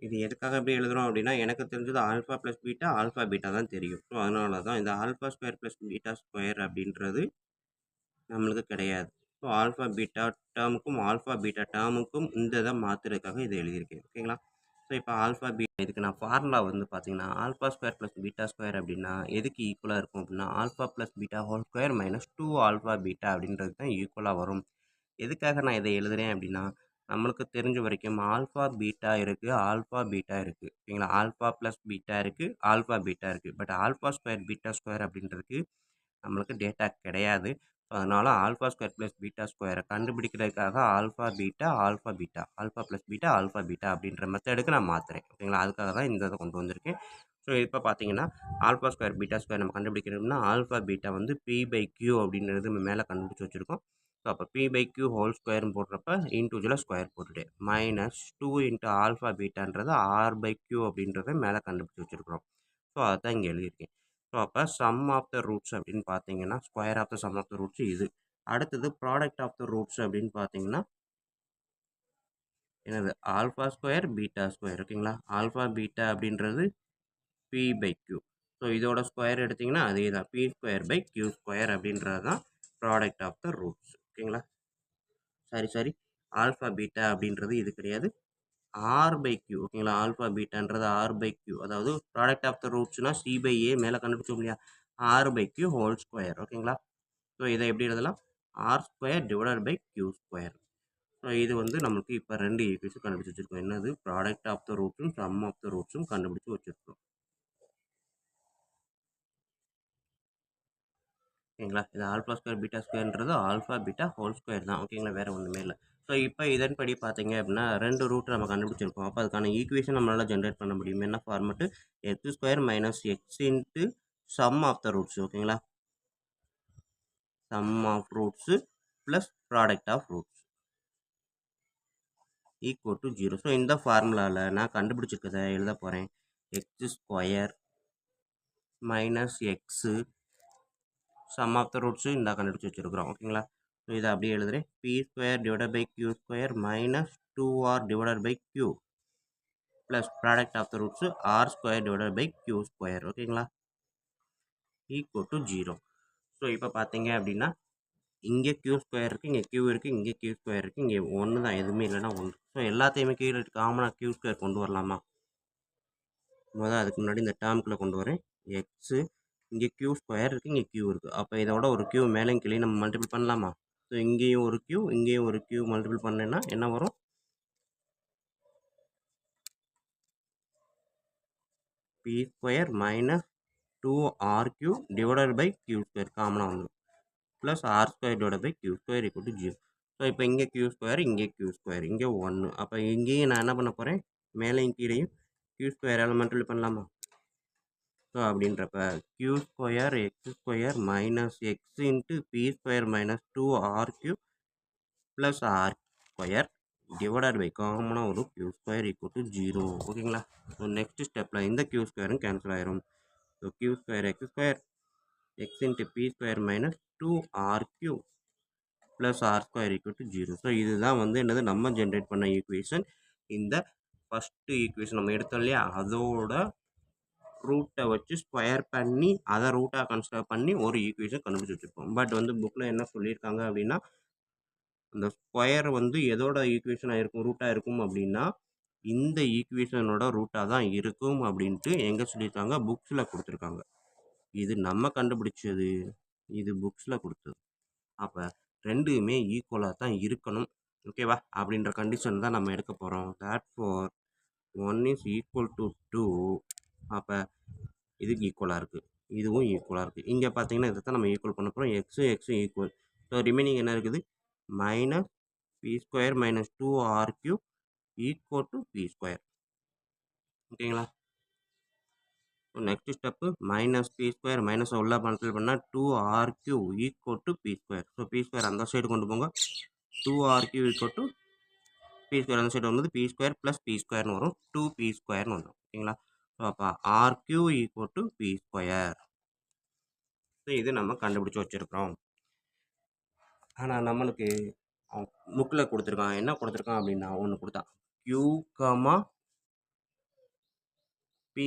இது எதுக்காக எப்படி எழுதுகிறோம் அப்படின்னா எனக்கு தெரிஞ்சது ஆல்ஃபா ப்ளஸ் பீட்டா தான் தெரியும். ஸோ அதனால தான் இந்த alpha square plus beta square அப்படின்றது நம்மளுக்கு கிடையாது. ஸோ ஆல்ஃபா பீட்டா டேர்முக்கும் இந்த இதை மாற்றுறதுக்காக இதை எழுதியிருக்கேன். ஓகேங்களா? ஸோ இப்போ ஆல்ஃபா பீட்டா இதுக்கு நான் ஃபார்முலா வந்து பார்த்தீங்கன்னா alpha square plus beta square அப்படின்னா எதுக்கு ஈக்குவலாக இருக்கும் அப்படின்னா alpha plus beta whole square minus 2 alpha beta அப்படின்றது தான் ஈக்குவலாக வரும். எதுக்காக நான் இதை எழுதுகிறேன் அப்படின்னா நம்மளுக்கு தெரிஞ்ச வரைக்கும் ஆல்ஃபா பீட்டா இருக்குது, ஆல்ஃபா பீட்டா இருக்குது. ஓகேங்களா? ஆல்ஃபா ப்ளஸ் பீட்டா இருக்குது, ஆல்ஃபா பீட்டா இருக்குது. But alpha square beta square அப்படின்றதுக்கு நம்மளுக்கு டேட்டா கிடையாது. ஸோ அதனால் ஆல்ஃபா ஸ்கொயர் ப்ளஸ் பீட்டா ஸ்கொயரை கண்டுபிடிக்கிறதுக்காக alpha plus beta alpha beta அப்படின்ற மெத்தடுக்கு நான் மாற்றுறேன். ஓகேங்களா? அதுக்காக தான் இந்த இதை கொண்டு வந்திருக்கேன். ஸோ இப்போ பார்த்தீங்கன்னா ஆல்ஃபா ஸ்கொயர் பீட்டா ஸ்கொயர் நம்ம கண்டுபிடிக்கணும்னா ஆல்ஃபா பீட்டா வந்து பி பை கியூ அப்படின்றது நம்ம மேலே கண்டுபிடிச்சி வச்சுருக்கோம். ஸோ அப்போ பி பை கியூ ஹோல் ஸ்கொயர்னு போடுறப்ப இன்டூஜுவலாக ஸ்கொயர் போட்டுட்டேன். மைனஸ் 2 இன்ட்டு ஆல்ஃபா பீட்டான்றது ஆர் பை கியூ அப்படின்றத மேலே கண்டுபிடிச்சி வச்சுருக்கிறோம். ஸோ அதுதான் இங்கே எழுதியிருக்கேன். ஸோ அப்போ சம் ஆஃப் த ரூட்ஸ் அப்படின்னு பார்த்தீங்கன்னா square of the sum of the roots இது. அடுத்தது ப்ராடக்ட் ஆஃப் த ரூட்ஸ் அப்படின்னு பார்த்தீங்கன்னா என்னது ஆல்ஃபா ஸ்கொயர் பீட்டா ஸ்கொயர் ஓகேங்களா. ஆல்ஃபா பீட்டா அப்படின்றது பி பை கியூ. ஸோ இதோட ஸ்கொயர் எடுத்திங்கன்னா அதே தான் P square by Q square அப்படின்றது தான் ப்ராடக்ட் ஆஃப் த ரூட்ஸ் ஓகேங்களா. சாரி ஆல்ஃபா பீட்டா அப்படின்றது இது கிடையாது, ஆர் பை கியூ ஓகேங்களா. ஆல்ஃபா பீட்டான்றது ஆர் பை கியூ, அதாவது ப்ராடக்ட் ஆஃப் த ரூட்ஸ்னா சி பை ஏ மேலே கண்டுபிடிச்சோம் இல்லையா, R by Q whole square ஓகேங்களா. ஸோ இதை எப்படி எழுதலாம், R square divided by Q square. So இது வந்து நம்மளுக்கு இப்போ 2 ஈக்குவேஷன் கண்டுபிடிச்சி வச்சிருக்கோம். என்னது ப்ராடக்ட் ஆஃப் த ரூட்ஸும் சம் ஆஃப் த ரூட்ஸும் கண்டுபிடிச்சி வச்சிருக்கோம் ஓகேங்களா. இது ஆல்ஃபா ஸ்கொயர் பீட்டா ஸ்கொயர்ன்றது ஆல்ஃபா பீட்டா ஹோல் ஸ்கொயர் தான் ஓகேங்களா, வேறு ஒன்றுமே இல்லை. ஸோ இப்போ இதன்படி பார்த்தீங்க அப்படின்னா 2 ரூட் நம்ம கண்டுபிடிச்சிருக்கோம். அப்போ அதுக்கான ஈக்குவேஷன் நம்மளால் ஜென்ரேட் பண்ண முடியும். என்ன format, X square minus X into sum of the roots ஓகேங்களா. Sum of roots plus product of roots equal to 0. So இந்த ஃபார்முலாவில் நான் கண்டுபிடிச்சிருக்கதை எழுத போகிறேன். X square minus X sum of the roots இந்த கண்டுபிடிச்சி வச்சுருக்குறோம் ஓகேங்களா. ஸோ இதை அப்படியே எழுதுகிறேன். P square divided by Q square minus 2r divided by Q plus product of the roots R square divided by Q square ஓகேங்களா equal to 0. So இப்போ பார்த்தீங்க அப்படின்னா இங்கே கியூ ஸ்கொயர் இருக்குது, இங்கே கியூ இருக்குது, இங்கே கியூ ஸ்கொயர் இருக்குது, இங்கே ஒன்று தான், எதுவுமே இல்லைன்னா 1. ஸோ எல்லாத்தையுமே கீழே காமனாக கியூ ஸ்கொயர் கொண்டு வரலாமா. அதுக்கு முன்னாடி இந்த டேர்முக்குள்ளே கொண்டு வரேன். எக்ஸு இங்கே கியூ ஸ்கொயர் இருக்குது, இங்கே கியூ இருக்குது. அப்போ இதோட ஒரு கியூ மேலே கீழே நம்ம மல்டிபிள் பண்ணலாமா. ஸோ இங்கேயும் ஒரு கியூ இங்கேயும் ஒரு கியூ மல்டிபிள் பண்ணேன்னா என்ன வரும், P square minus 2r³ divided by Q square காமனாக வந்துடும் plus R square divide by Q square equal to 0. So இப்போ இங்கே கியூ ஸ்கொயர் இங்கே கியூ ஸ்கொயர் இங்கே 1. அப்போ இங்கேயும் நான் என்ன பண்ண போகிறேன், மேலேயும் கீழேயும் கியூ ஸ்கொயர் எலமெண்ட்டில் பண்ணலாமா. ஸோ அப்படின்றப்ப Q square X square minus X into P square minus 2r³ plus R square divided by காமனாக ஒரு கியூ ஸ்கொயர் ஈக்குவல் டு 0 ஓகேங்களா. ஸோ நெக்ஸ்ட் ஸ்டெப்பில் இந்த கியூ ஸ்கொயரும் கேன்சல் ஆயிரும். So Q square X square X into P square minus 2r³ plus R square equal to 0. So இதுதான் வந்து என்னது நம்ம ஜென்ரேட் பண்ண ஈக்குவேஷன். இந்த ஃபஸ்ட்டு ஈக்குவேஷன் நம்ம எடுத்தோம் இல்லையா, அதோட ரூட்டை வச்சு ஸ்கொயர் பண்ணி அதை ரூட்டாக கன்சிடர் பண்ணி ஒரு ஈக்குவேஷன் கண்டுபிடிச்சி வச்சுருப்போம். பட் வந்து புக்கில் என்ன சொல்லியிருக்காங்க அப்படின்னா, அந்த ஸ்கொயர் வந்து எதோட ஈக்குவேஷனாக இருக்கும், ரூட்டாக இருக்கும் அப்படின்னா இந்த ஈக்குவேஷனோட ரூட்டாக தான் இருக்கும் அப்படின்ட்டு எங்கே சொல்லியிருக்காங்க, புக்ஸில் கொடுத்துருக்காங்க. இது நம்ம கண்டுபிடிச்சது, இது புக்ஸில் கொடுத்தது. அப்போ ரெண்டுமே ஈக்குவலாக தான் இருக்கணும் ஓகேவா, அப்படின்ற கண்டிஷன் தான் நம்ம எடுக்க போகிறோம். Therefore 1 is equal to 2. அப்போ இதுக்கு ஈக்குவலாக இருக்குது, இதுவும் ஈக்குவலாக இருக்குது. இங்கே பார்த்தீங்கன்னா இதை தான் நம்ம ஈக்குவல் பண்ண போகிறோம். எக்ஸும் ஈக்குவல். ஸோ ரிமைனிங் என்ன இருக்குது, minus B square minus 2r³ equal to P square ஓகேங்களா. Next step minus B square minus உள்ள மல்டிபிள் பண்ணால் 2r³ equal to P square. So P square அந்த சைடு கொண்டு போங்க, 2r³ equal to P square அந்த side வந்து P square plus P ஸ்கொயர்னு வரும், 2p ஸ்கொயர்னு வந்துடும் ஓகேங்களா. ஸோ அப்போ r³ equal to P square. So இது நம்ம கண்டுபிடிச்சி வச்சுருக்கிறோம். ஆனால் நம்மளுக்கு புக்கில் கொடுத்துருக்கான், என்ன கொடுத்துருக்கான் அப்படின்னா ஒன்று கொடுத்தான், q, p,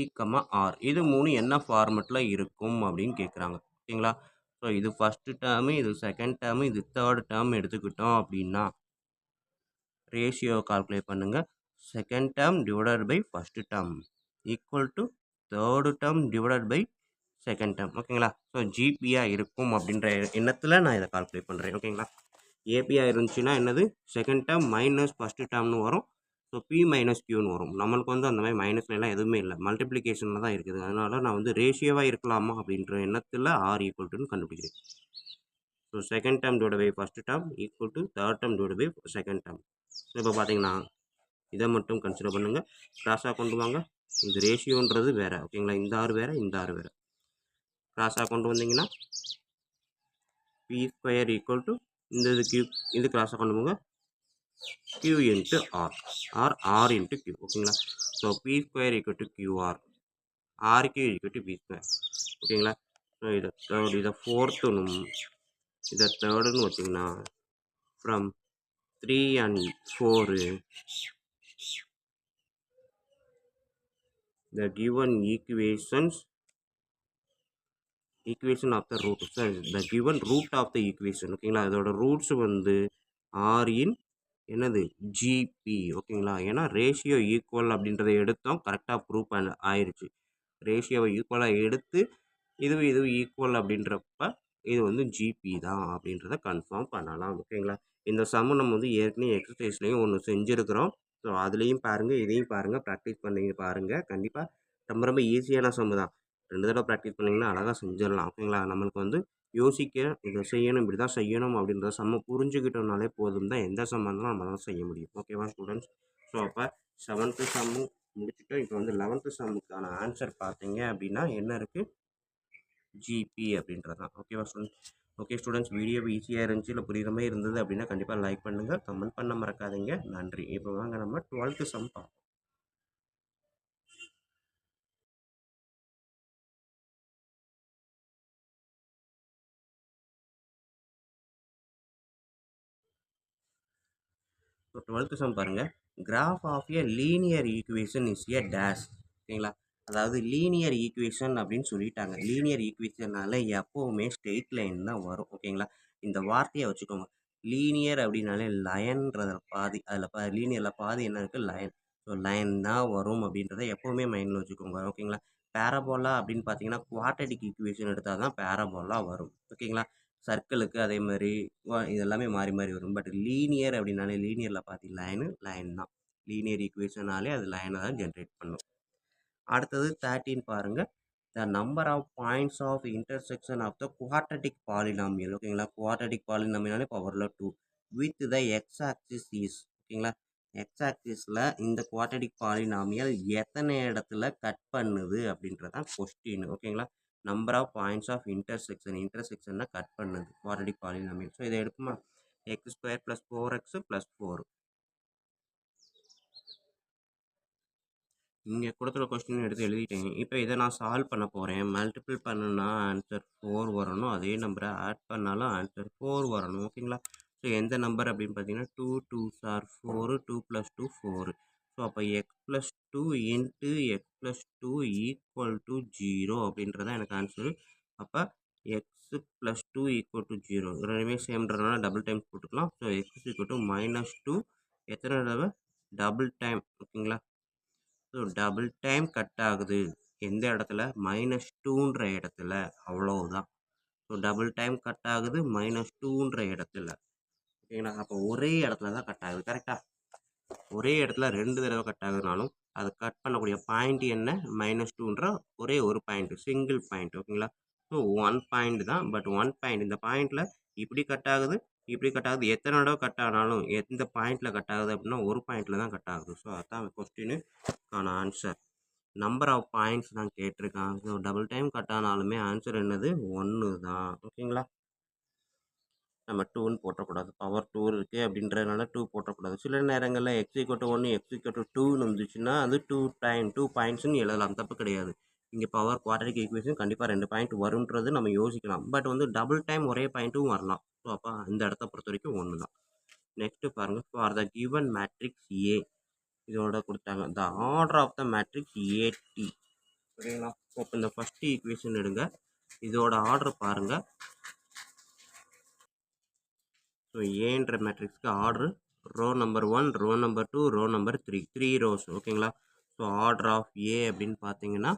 r இது 3 என்ன ஃபார்மெட்டில் இருக்கும் அப்படின்னு கேட்குறாங்க ஓகேங்களா. ஸோ இது ஃபஸ்ட்டு டேர்மு, இது செகண்ட் டேர்மு, இது தேர்ட் டேர்ம் எடுத்துக்கிட்டோம் அப்படின்னா ரேஷியோ கால்குலேட் பண்ணுங்கள். Second term divided by first term equal to third term divided by second term ஓகேங்களா. ஸோ ஜிபியாக இருக்கும் அப்படின்ற எண்ணத்தில் நான் இதை கால்குலேட் பண்ணுறேன் ஓகேங்களா. ஏபியாக இருந்துச்சுன்னா என்னது, செகண்ட் டேர்ம் மைனஸ் ஃபஸ்ட்டு டேர்ம்னு வரும். ஸோ பி மைனஸ் கியூன்னு வரும். நம்மளுக்கு வந்து அந்த மாதிரி மைனஸ்லாம் எதுவுமே இல்லை, மல்டிப்ளிகேஷனில் தான் இருக்குது. அதனால் நான் வந்து ரேஷியோவாக இருக்கலாமா அப்படின்ற எண்ணத்தில் ஆர் ஈக்குவல் டுன்னு கண்டுபிடிக்கிறேன். So second term divide by first term equal to third term divide by second term. So இப்போ பார்த்தீங்கன்னா இதை மட்டும் கன்சிடர் பண்ணுங்கள், கிராஸாக கொண்டு வாங்க. இந்த ரேஷியோன்றது வேறு ஓகேங்களா, இந்த ஆறு வேறு இந்த ஆறு வேறு. கிராஸாக கொண்டு வந்தீங்கன்னா பி ஸ்கொயர் ஈக்குவல் டு இந்த இது கியூ, இது கிராஸாக கொண்டு போங்க, q into R R R into Q ஓகேங்களா. So P square equal to QR, RQ equal to P square ஓகேங்களா. ஸோ இதை தேர்ட், இதை ஃபோர்த்துனும் இதை தேர்டுன்னு வச்சிங்கன்னா from 3 and 4 the given equation of the root, sorry, the given root of the equation, ஓகேங்களா. அதோட ரூட்ஸ் வந்து r இன் என்னது ஜிபி, ஓகேங்களா. ஏன்னா ரேஷியோ ஈக்குவல் அப்படின்றத எடுத்தோம், கரெக்டாக ப்ரூவ் ஆயிடுச்சு. ரேஷியோவை ஈக்குவலாக எடுத்து இது ஈக்குவல் அப்படின்றப்ப இது வந்து ஜிபி தான் அப்படின்றத கன்ஃபார்ம் பண்ணலாம், ஓகேங்களா. இந்த சம்மு நம்ம வந்து ஏற்கனவே எக்ஸசைஸ்லையும் ஒன்று செஞ்சுருக்கிறோம். ஸோ அதுலேயும் பாருங்கள், இதையும் பாருங்கள், ப்ராக்டிஸ் பண்ணி பாருங்கள். கண்டிப்பாக ரொம்ப ரொம்ப ஈஸியான சம்மு தான். 2 தடவை ப்ராக்டிஸ் பண்ணிங்கன்னா அழகாக செஞ்சிடலாம், ஓகேங்களா. நம்மளுக்கு வந்து யோசிக்க, இதை செய்யணும், இப்படி தான் செய்யணும் அப்படின்ற சம்ம புரிஞ்சுக்கிட்டோம்னாலே போதும் தான், எந்த சம்மாக இருந்தாலும் நம்ம தான் செய்ய முடியும், ஓகேவா ஸ்டூடெண்ட்ஸ். ஸோ அப்போ 7th சம்மு முடிச்சுட்டோம். இப்போ வந்து 11th சம்முக்கான ஆன்சர் பார்த்தீங்க அப்படின்னா என்ன இருக்குது, ஜிபி அப்படின்றது தான், ஓகேவா ஸ்டூடெண்ட்ஸ். ஓகே ஸ்டூடெண்ட்ஸ், வீடியோ ஈஸியாக இருந்துச்சு, இல்லை புரியுற மாதிரி இருந்தது அப்படின்னா கண்டிப்பாக லைக் பண்ணுங்கள், கமெண்ட் பண்ண மறக்காதீங்க. நன்றி. இப்போ வாங்க நம்ம 12th சம் பார்ப்போம். ஸோ 12th சம் பாருங்கள். Graph of a linear equation is a dash, ஓகேங்களா. அதாவது லீனியர் ஈக்குவேஷன் அப்படின்னு சொல்லிட்டாங்க. லீனியர் ஈக்குவேஷனால எப்போவுமே ஸ்ட்ரெயிட் லைன் தான் வரும், ஓகேங்களா. இந்த வார்த்தையை வச்சுக்கோங்க. லீனியர் அப்படின்னாலே லயன்றதில் பாதி, அதில் லீனியரில் பாதி என்ன இருக்குது, லயன். ஸோ லைன் தான் வரும் அப்படின்றத எப்போவுமே மைண்டில் வச்சுக்கோங்க, ஓகேங்களா. பேரபோலா அப்படின்னு பார்த்தீங்கன்னா குவாட்ரடிக் ஈக்குவேஷன் எடுத்தால் தான் பேரபோலா வரும், ஓகேங்களா. சர்க்கிளுக்கு அதே மாதிரி இது எல்லாமே மாறி மாறி வரும். பட் லீனியர் அப்படின்னாலே லீனியரில் பார்த்தி லைன் தான். லீனியர் ஈக்குவேஷனாலே அது லைனை தான் ஜென்ரேட் பண்ணும். அடுத்தது 13 பாருங்கள். The number of points of intersection of the quadratic polynomial, ஓகேங்களா. குவாட்ரடிக் பாலினாமியல்னாலே பவரில் 2 with the X axis is, ஓகேங்களா. எக்ஸ் ஆக்சிஸில் இந்த குவாட்ரடிக் பாலினாமியல் எத்தனை இடத்துல கட் பண்ணுது அப்படின்றதான் கொஸ்டின், ஓகேங்களா. நம்பர் ஆஃப் பாயிண்ட்ஸ் ஆஃப் இன்டர்செக்ஷன்னா கட் பண்ணுது குவாட்ரடிக் பாலினாமியல். ஸோ இதை எடுக்குமா, X square plus 4x plus 4. இங்கே கொடுத்துற கொஸ்டின் எடுத்து எழுதிட்டேங்க. இப்போ இதை நான் சால்வ் பண்ண போகிறேன். மல்டிபிள் பண்ணுனா ஆன்சர் 4 வரணும், அதே நம்பரை ஆட் பண்ணாலும் ஆன்சர் 4 வரணும், ஓகேங்களா. ஸோ எந்த நம்பர் அப்படின்னு பார்த்தீங்கன்னா 2 2s are 4, 2 + 2 4. ஸோ அப்போ X plus 2 into X plus 2 equal to 0 அப்படின்றதான் எனக்கு ஆன்சரு. அப்போ எக்ஸ் ப்ளஸ் 2 ஈக்குவல் டு 0, ரெண்டுமே சேம்ன்றதுனால டபுள் டைம்ஸ் போட்டுக்கலாம். ஸோ எக்ஸ் ஈக்குவல் டு -2 எத்தனை தடவை, டபுள் டைம், ஓகேங்களா. ஸோ டபுள் டைம் கட் ஆகுது எந்த இடத்துல, -2ன்ற இடத்துல, அவ்வளோதான். ஸோ டபுள் டைம் கட் ஆகுது -2ன்ற இடத்துல, ஓகேங்களா. அப்போ ஒரே இடத்துல தான் கட் ஆகுது, கரெக்டாக. ஒரே இடத்துல 2 தடவை கட் ஆகுதுனாலும் அது கட் பண்ணக்கூடிய பாயிண்ட் என்ன, -2ன்ற ஒரே ஒரு பாயிண்ட், சிங்கிள் பாயிண்ட், ஓகேங்களா. ஸோ 1 பாயிண்ட் தான், பட் 1 பாயிண்ட். இந்த பாயிண்டில் இப்படி கட் ஆகுது, இப்படி கட் ஆகுது, எத்தனை தடவை கட் ஆனாலும் எந்த பாயிண்டில் கட் ஆகுது அப்படின்னா ஒரு பாயிண்டில் தான் கட் ஆகுது. ஸோ அதுதான் கொஸ்டினுக்கான ஆன்சர். நம்பர் ஆஃப் பாயிண்ட்ஸ் தான் கேட்டிருக்கான். ஸோ டபுள் டைம் கட் ஆனாலுமே ஆன்சர் என்னது, 1 தான், ஓகேங்களா. நம்ம 2ன்னு போட்டக்கூடாது, பவர் 2 இருக்குது அப்படின்றதுனால 2 போட்டக்கூடாது. சில நேரங்களில் x = 1 x = 2ன்னு வந்துச்சுன்னா அது 2 பாயிண்ட்ஸ்னு எழுதலாம், தப்பு கிடையாது. இங்கே பவர் குவாட்ரடிக் ஈக்குவேஷன் கண்டிப்பாக 2 பாயிண்ட் வரும்ன்றது நம்ம யோசிக்கலாம். பட் வந்து டபுள் டைம் ஒரே பாயிண்ட்டும் வரலாம். ஸோ அப்போ இந்த இடத்த பொறுத்த வரைக்கும் 1 தான். நெக்ஸ்ட்டு பாருங்கள். For the given matrix A, இதோட கொடுத்தாங்க the order of the matrix AT, ஓகேங்களா. ஸோ இப்போ இந்த ஃபஸ்ட்டு ஈக்குவேஷன் எடுங்க, இதோட ஆர்டர் பாருங்கள். ஸோ ஏன்ற மேட்ரிக்ஸ்க்கு order row number 1, row number 2, row number 3 rows, ஓகேங்களா. ஸோ ஆர்டர் ஆஃப் ஏ அப்படின்னு பார்த்தீங்கன்னா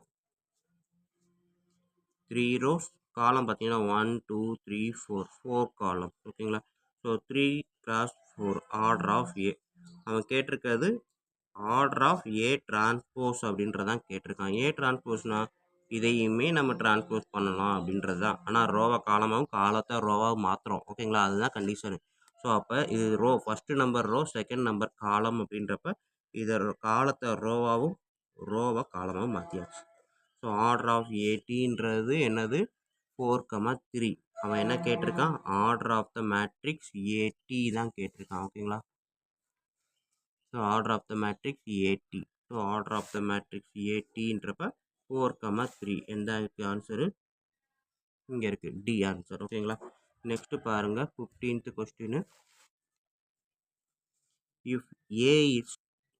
3 ரோஸ், காலம் பார்த்தீங்கன்னா 1 2 3 4 காலம், ஓகேங்களா. ஸோ 3 × 4 ஆர்டர் ஆஃப் ஏ. அவன் கேட்டிருக்கிறது ஆர்டர் ஆஃப் ஏ டிரான்ஸ்போஸ் அப்படின்றதான் கேட்டிருக்கான். ஏ டிரான்ஸ்போஸ்னா இதையுமே நம்ம டிரான்ஸ்போஸ் பண்ணலாம் அப்படின்றது தான். ஆனால் ரோவை காலமாகவும் காலத்தை ரோவாகவும் மாற்றுறோம், ஓகேங்களா. அதுதான் கண்டிஷனு. ஸோ அப்போ இது row, first number row, second number column அப்படின்றப்ப இதை காலத்தை ரோவாகவும் ரோவை காலமாகவும் மாற்றியாச்சு. ஸோ ஆர்டர் ஆஃப் ஏடின்றது என்னது, 4, 3. அவன் என்ன கேட்டிருக்கான், order of the matrix AT தான் கேட்டிருக்கான், ஓகேங்களா. So order of the matrix AT. So order of the matrix ஏடின்றப்ப 4, 3 எந்த ஆன்சரு, இங்கே இருக்குது டி ஆன்சர், ஓகேங்களா. நெக்ஸ்ட்டு பாருங்கள் 15th question. If A is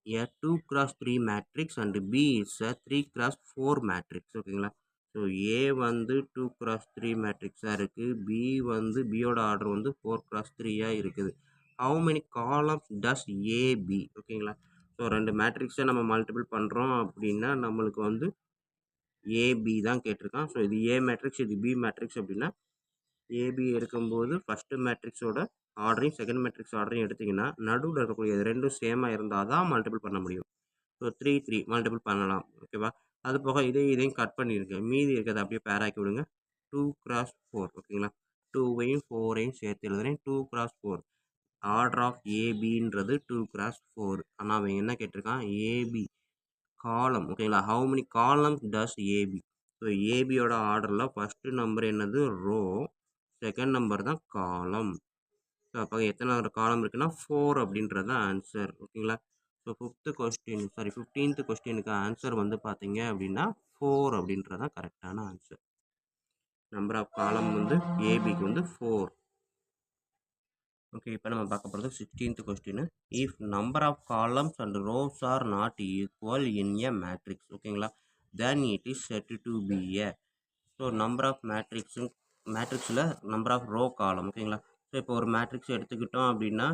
a 2x3 matrix and B is a 3x4 matrix. ஓகேங்களா? ஸோ A வந்து 2x3 மேட்ரிக்ஸாக இருக்குது. B வந்து பியோட ஆர்டர் வந்து 4x3 இருக்குது. How many columns does AB? ஓகேங்களா? ஸோ ரெண்டு மேட்ரிக்ஸை நம்ம மல்டிபிள் பண்ணுறோம் அப்படின்னா நம்மளுக்கு வந்து ஏபி தான் கேட்டிருக்கான். ஸோ இது ஏ மேட்ரிக்ஸ், இது பி மேட்ரிக்ஸ் அப்படின்னா ஏபி எடுக்கும்போது ஃபஸ்ட்டு மேட்ரிக்ஸோட ஆர்டரையும் செகண்ட் மேட்ரிக்ஸ் ஆர்டரையும் எடுத்திங்கன்னா நடுவில் இருக்கக்கூடிய ரெண்டும் சேமாக இருந்தால் தான் மல்டிபிள் பண்ண முடியும். ஸோ 3 மல்டிபிள் பண்ணலாம். ஓகேவா? அது போக இதையும் கட் பண்ணியிருக்கேன். மீதி இருக்கிறத அப்படியே பேர் ஆக்கி விடுங்க. 2x4. ஓகேங்களா? 2வையும் 4ஐயும் சேர்த்து எழுதுறேன். 2x4 order of ஏபின்றது 2x4. ஆனால் அவன் என்ன கேட்டிருக்கான்? AB column. ஓகேங்களா? How many columns does AB? So ஏபியோட ஆர்டரில் ஃபஸ்ட்டு நம்பர் என்னது? ரோ. செகண்ட் நம்பர் தான் காலம். ஸோ அப்போ எத்தனை காலம் இருக்குன்னா 4 அப்படின்றது தான் ஆன்சர். ஓகேங்களா? ஸோ 15th கொஸ்டினுக்கு ஆன்சர் வந்து பார்த்தீங்க அப்படின்னா 4 அப்படின்றது தான் கரெக்டான ஆன்சர். நம்பர் ஆஃப் காலம் வந்து ஏபிக்கு வந்து 4. ஓகே, இப்போ நம்ம பார்க்க போகிறது 16th கொஸ்டின். If number of columns and rows are not equal in a matrix. ஓகேங்களா? Then it is said to be A. So number of மேட்ரிக்ஸில் நம்பர் ஆஃப் ரோ காலம். ஓகேங்களா? ஸோ இப்போ ஒரு மேட்ரிக்ஸ் எடுத்துக்கிட்டோம் அப்படின்னா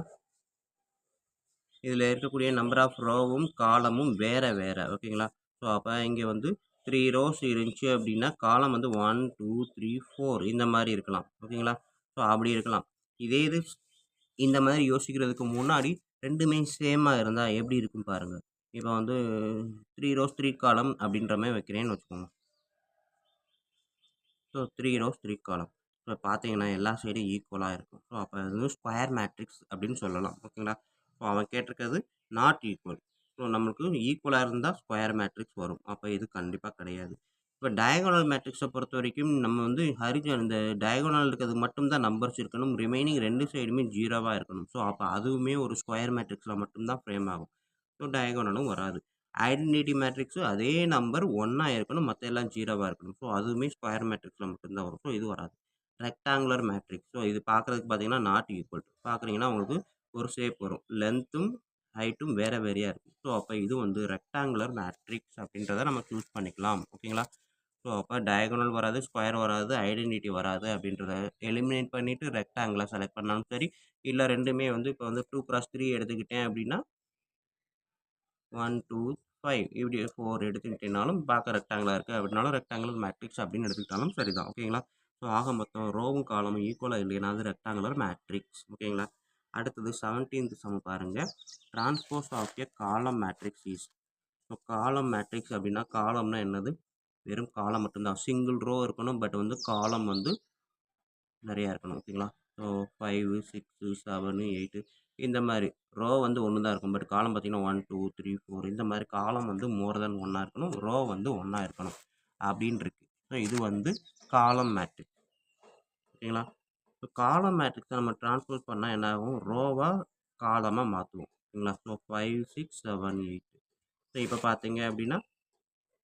இதில் இருக்கக்கூடிய நம்பர் ஆஃப் ரோவும் காலமும் வேறு வேறு. ஓகேங்களா? ஸோ அப்போ இங்கே வந்து 3 ரோஸ் இருந்துச்சு அப்படின்னா காலம் வந்து 1 2 3 4 இந்த மாதிரி இருக்கலாம். ஓகேங்களா? ஸோ அப்படி இருக்கலாம். இதே இது இந்த மாதிரி யோசிக்கிறதுக்கு முன்னாடி ரெண்டுமே சேமாக இருந்தால் எப்படி இருக்கும் பாருங்கள். இப்போ வந்து 3 ரோஸ் 3 காலம் அப்படின்ற மாதிரி வைக்கிறேன்னு வச்சுக்கோங்க. ஸோ 3 ரோஸ் 3 காலம். ஸோ பார்த்தீங்கன்னா எல்லா சைடும் ஈக்குவலாக இருக்கும். ஸோ அப்போ அது வந்து ஸ்கொயர் மேட்ரிக்ஸ் அப்படின்னு சொல்லலாம். ஓகேங்களா? ஸோ அவன் கேட்டிருக்கிறது நாட் ஈக்குவல். ஸோ நம்மளுக்கு ஈக்குவலாக இருந்தால் ஸ்கொயர் மேட்ரிக்ஸ் வரும். அப்போ இது கண்டிப்பாக கிடையாது. இப்போ டயகோனல் மேட்ரிக்ஸை பொறுத்த வரைக்கும் நம்ம வந்து இந்த டயகோனல் இருக்கிறது மட்டும்தான் நம்பர்ஸ் இருக்கணும். ரிமைனிங் ரெண்டு சைடுமே 0வாக இருக்கணும். ஸோ அப்போ அதுவுமே ஒரு ஸ்கொயர் மேட்ரிக்ஸில் மட்டும்தான் ஃப்ரேம் ஆகும். ஸோ டயகோனலும் வராது. ஐடென்டிட்டி மேட்ரிக்ஸு அதே நம்பர் 1ஆ இருக்கணும். மற்ற எல்லாம் 0வாக இருக்கணும். ஸோ அதுவுமே ஸ்கொயர் மேட்ரிக்ஸில் மட்டும்தான் வரும். ஸோ இது வராது. Rectangular matrix. ஸோ இது பார்க்குறதுக்கு பார்த்தீங்கன்னா நாட் ஈக்குவல். பார்க்குறீங்கன்னா உங்களுக்கு ஒரு ஷேப் வரும். லென்த்தும் ஹைட்டும் வேறு வேறையாக இருக்கும். ஸோ அப்போ இது வந்து ரெக்டாங்குலர் மேட்ரிக்ஸ் அப்படின்றத நம்ம சூஸ் பண்ணிக்கலாம். ஓகேங்களா? ஸோ அப்போ டயகோனல் வராது, ஸ்கொயர் வராது, ஐடென்டிட்டி வராது அப்படின்றத எலிமினேட் பண்ணிவிட்டு ரெக்டாங்குலர் செலக்ட் பண்ணாலும் சரி, இல்லை ரெண்டுமே வந்து இப்போ வந்து 2x3 எடுத்துக்கிட்டேன் அப்படின்னா 1 2 5 இப்படி 4 எடுத்துக்கிட்டேனாலும் பார்க்க ரெக்டாங்குலர் இருக்குது அப்படின்னாலும் ரெக்டாங்குலர் மேட்ரிக்ஸ் அப்படின்னு எடுத்துக்கிட்டாலும் சரிதான். ஓகேங்களா? ஸோ ஆக மொத்தம் ரோவும் காலமும் ஈக்குவலாக இல்லைன்னா அது ரெக்டாங்குலர் மேட்ரிக்ஸ். ஓகேங்களா? அடுத்தது 17th சம் பாருங்கள். Transpose of a column matrix is. So column matrix அப்படின்னா காலம்னா என்னது? வெறும் காலம் மட்டும்தான். சிங்கிள் ரோ இருக்கணும். பட் வந்து காலம் வந்து நிறையா இருக்கணும். ஓகேங்களா? ஸோ 5 6 7 8 இந்த மாதிரி ரோ வந்து ஒன்று தான் இருக்கும். பட் காலம் பார்த்தீங்கன்னா 1 2 3 4 இந்த மாதிரி காலம் வந்து மோர் தென் ஒன்றா இருக்கணும். ரோ வந்து ஒன்றா இருக்கணும் அப்படின்னு இருக்கு. ஸோ இது வந்து காலம் மேட்ரிக்ஸ். ஓகேங்களா? ஸோ காலம் மேட்ரிக்ஸை நம்ம டிரான்ஸ்போஸ் பண்ணால் என்ன ஆகும்? ரோவாக காலமாக மாற்றுவோம். ஓகேங்களா? ஸோ 5 6 7 8. ஸோ இப்போ பார்த்தீங்க அப்படின்னா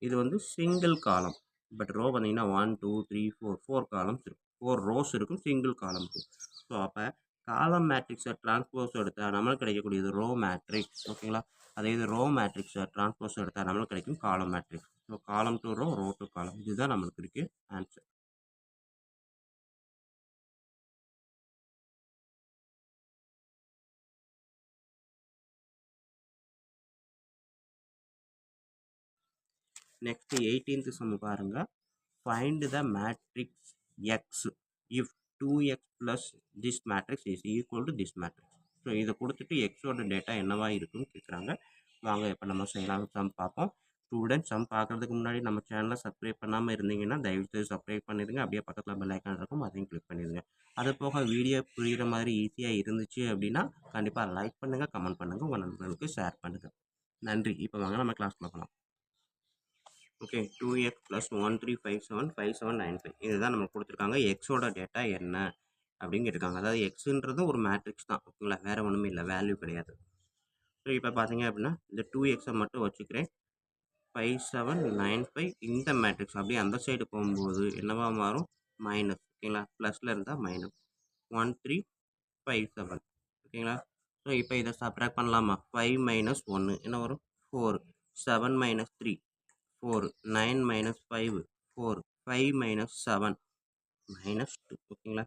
இது வந்து சிங்கிள் காலம். பட் ரோ பார்த்தீங்கன்னா 1 2 3 4 காலம்ஸ் இருக்கும். 4 ரோஸ் இருக்கும், சிங்கிள் காலம் இருக்கும். ஸோ அப்போ காலம் மேட்ரிக்ஸை டிரான்ஸ்போஸ் எடுத்தால் நம்மளுக்கு கிடைக்கக்கூடியது ரோ மேட்ரிக்ஸ். ஓகேங்களா? அதே இது ரோ மேட்ரிக்ஸை டிரான்ஸ்போஸ் எடுத்தால் நம்மளுக்கு கிடைக்கும் column matrix. So column to row, row to column. இதுதான் நம்மளுக்கு இருக்கு ஆன்சர். நெக்ஸ்ட் 18th சம் பாருங்க. Find the matrix X if 2x plus this matrix is equal to this matrix. So இதை கொடுத்துட்டு எக்ஸோட டேட்டா என்னவா இருக்குன்னு கேட்குறாங்க. வாங்க இப்போ நம்ம செய்யலாம் சம் பார்ப்போம். ஸ்டூடெண்ட் சம் பார்க்குறதுக்கு முன்னாடி நம்ம சேனலை சப்ஸ்கிரைப் பண்ணாமல் இருந்தீங்கன்னா தயவுசெய்து சப்ஸ்கிரைப் பண்ணிடுங்க. அப்படியே பக்கத்தில் பெல் ஐக்கான் இருக்கும், அதையும் கிளிக் பண்ணிடுங்க. அது போக வீடியோ புரிகிற மாதிரி ஈஸியாக இருந்துச்சு அப்படின்னா கண்டிப்பாக லைக் பண்ணுங்கள், கமெண்ட் பண்ணுங்கள், உங்கள் நண்பர்களுக்கு ஷேர் பண்ணுங்கள். நன்றி. இப்போ வாங்க நம்ம கிளாஸ்க்குள்ள போகலாம். ஓகே, 2x + 1357 5795 இதுதான் நமக்கு கொடுத்துருக்காங்க. எக்ஸோட டேட்டா என்ன அப்படின்னு கேட்டிருக்காங்க. அதாவது எக்ஸுன்றது ஒரு மேட்ரிக்ஸ் தான். ஓகேங்களா? வேறு ஒன்றுமே இல்லை, வேல்யூ கிடையாது. ஸோ இப்போ பார்த்தீங்க அப்படின்னா இந்த 2xஐ மட்டும் வச்சுக்கிறேன். 5795 இந்த மேட்ரிக்ஸ் அப்படியே அந்த சைடு போகும்போது என்னவா மாறும்? மைனஸ். ஓகேங்களா? ப்ளஸில் இருந்தால் மைனஸ் 1357. ஓகேங்களா? ஸோ இப்போ இதை சப்ராக்ட் பண்ணலாமா? 5 மைனஸ் 1 என்ன வரும்? 4. 7 மைனஸ் 3 4. 9 மைனஸ் 5 4. 5 minus 7 minus 2. ஓகேங்களா?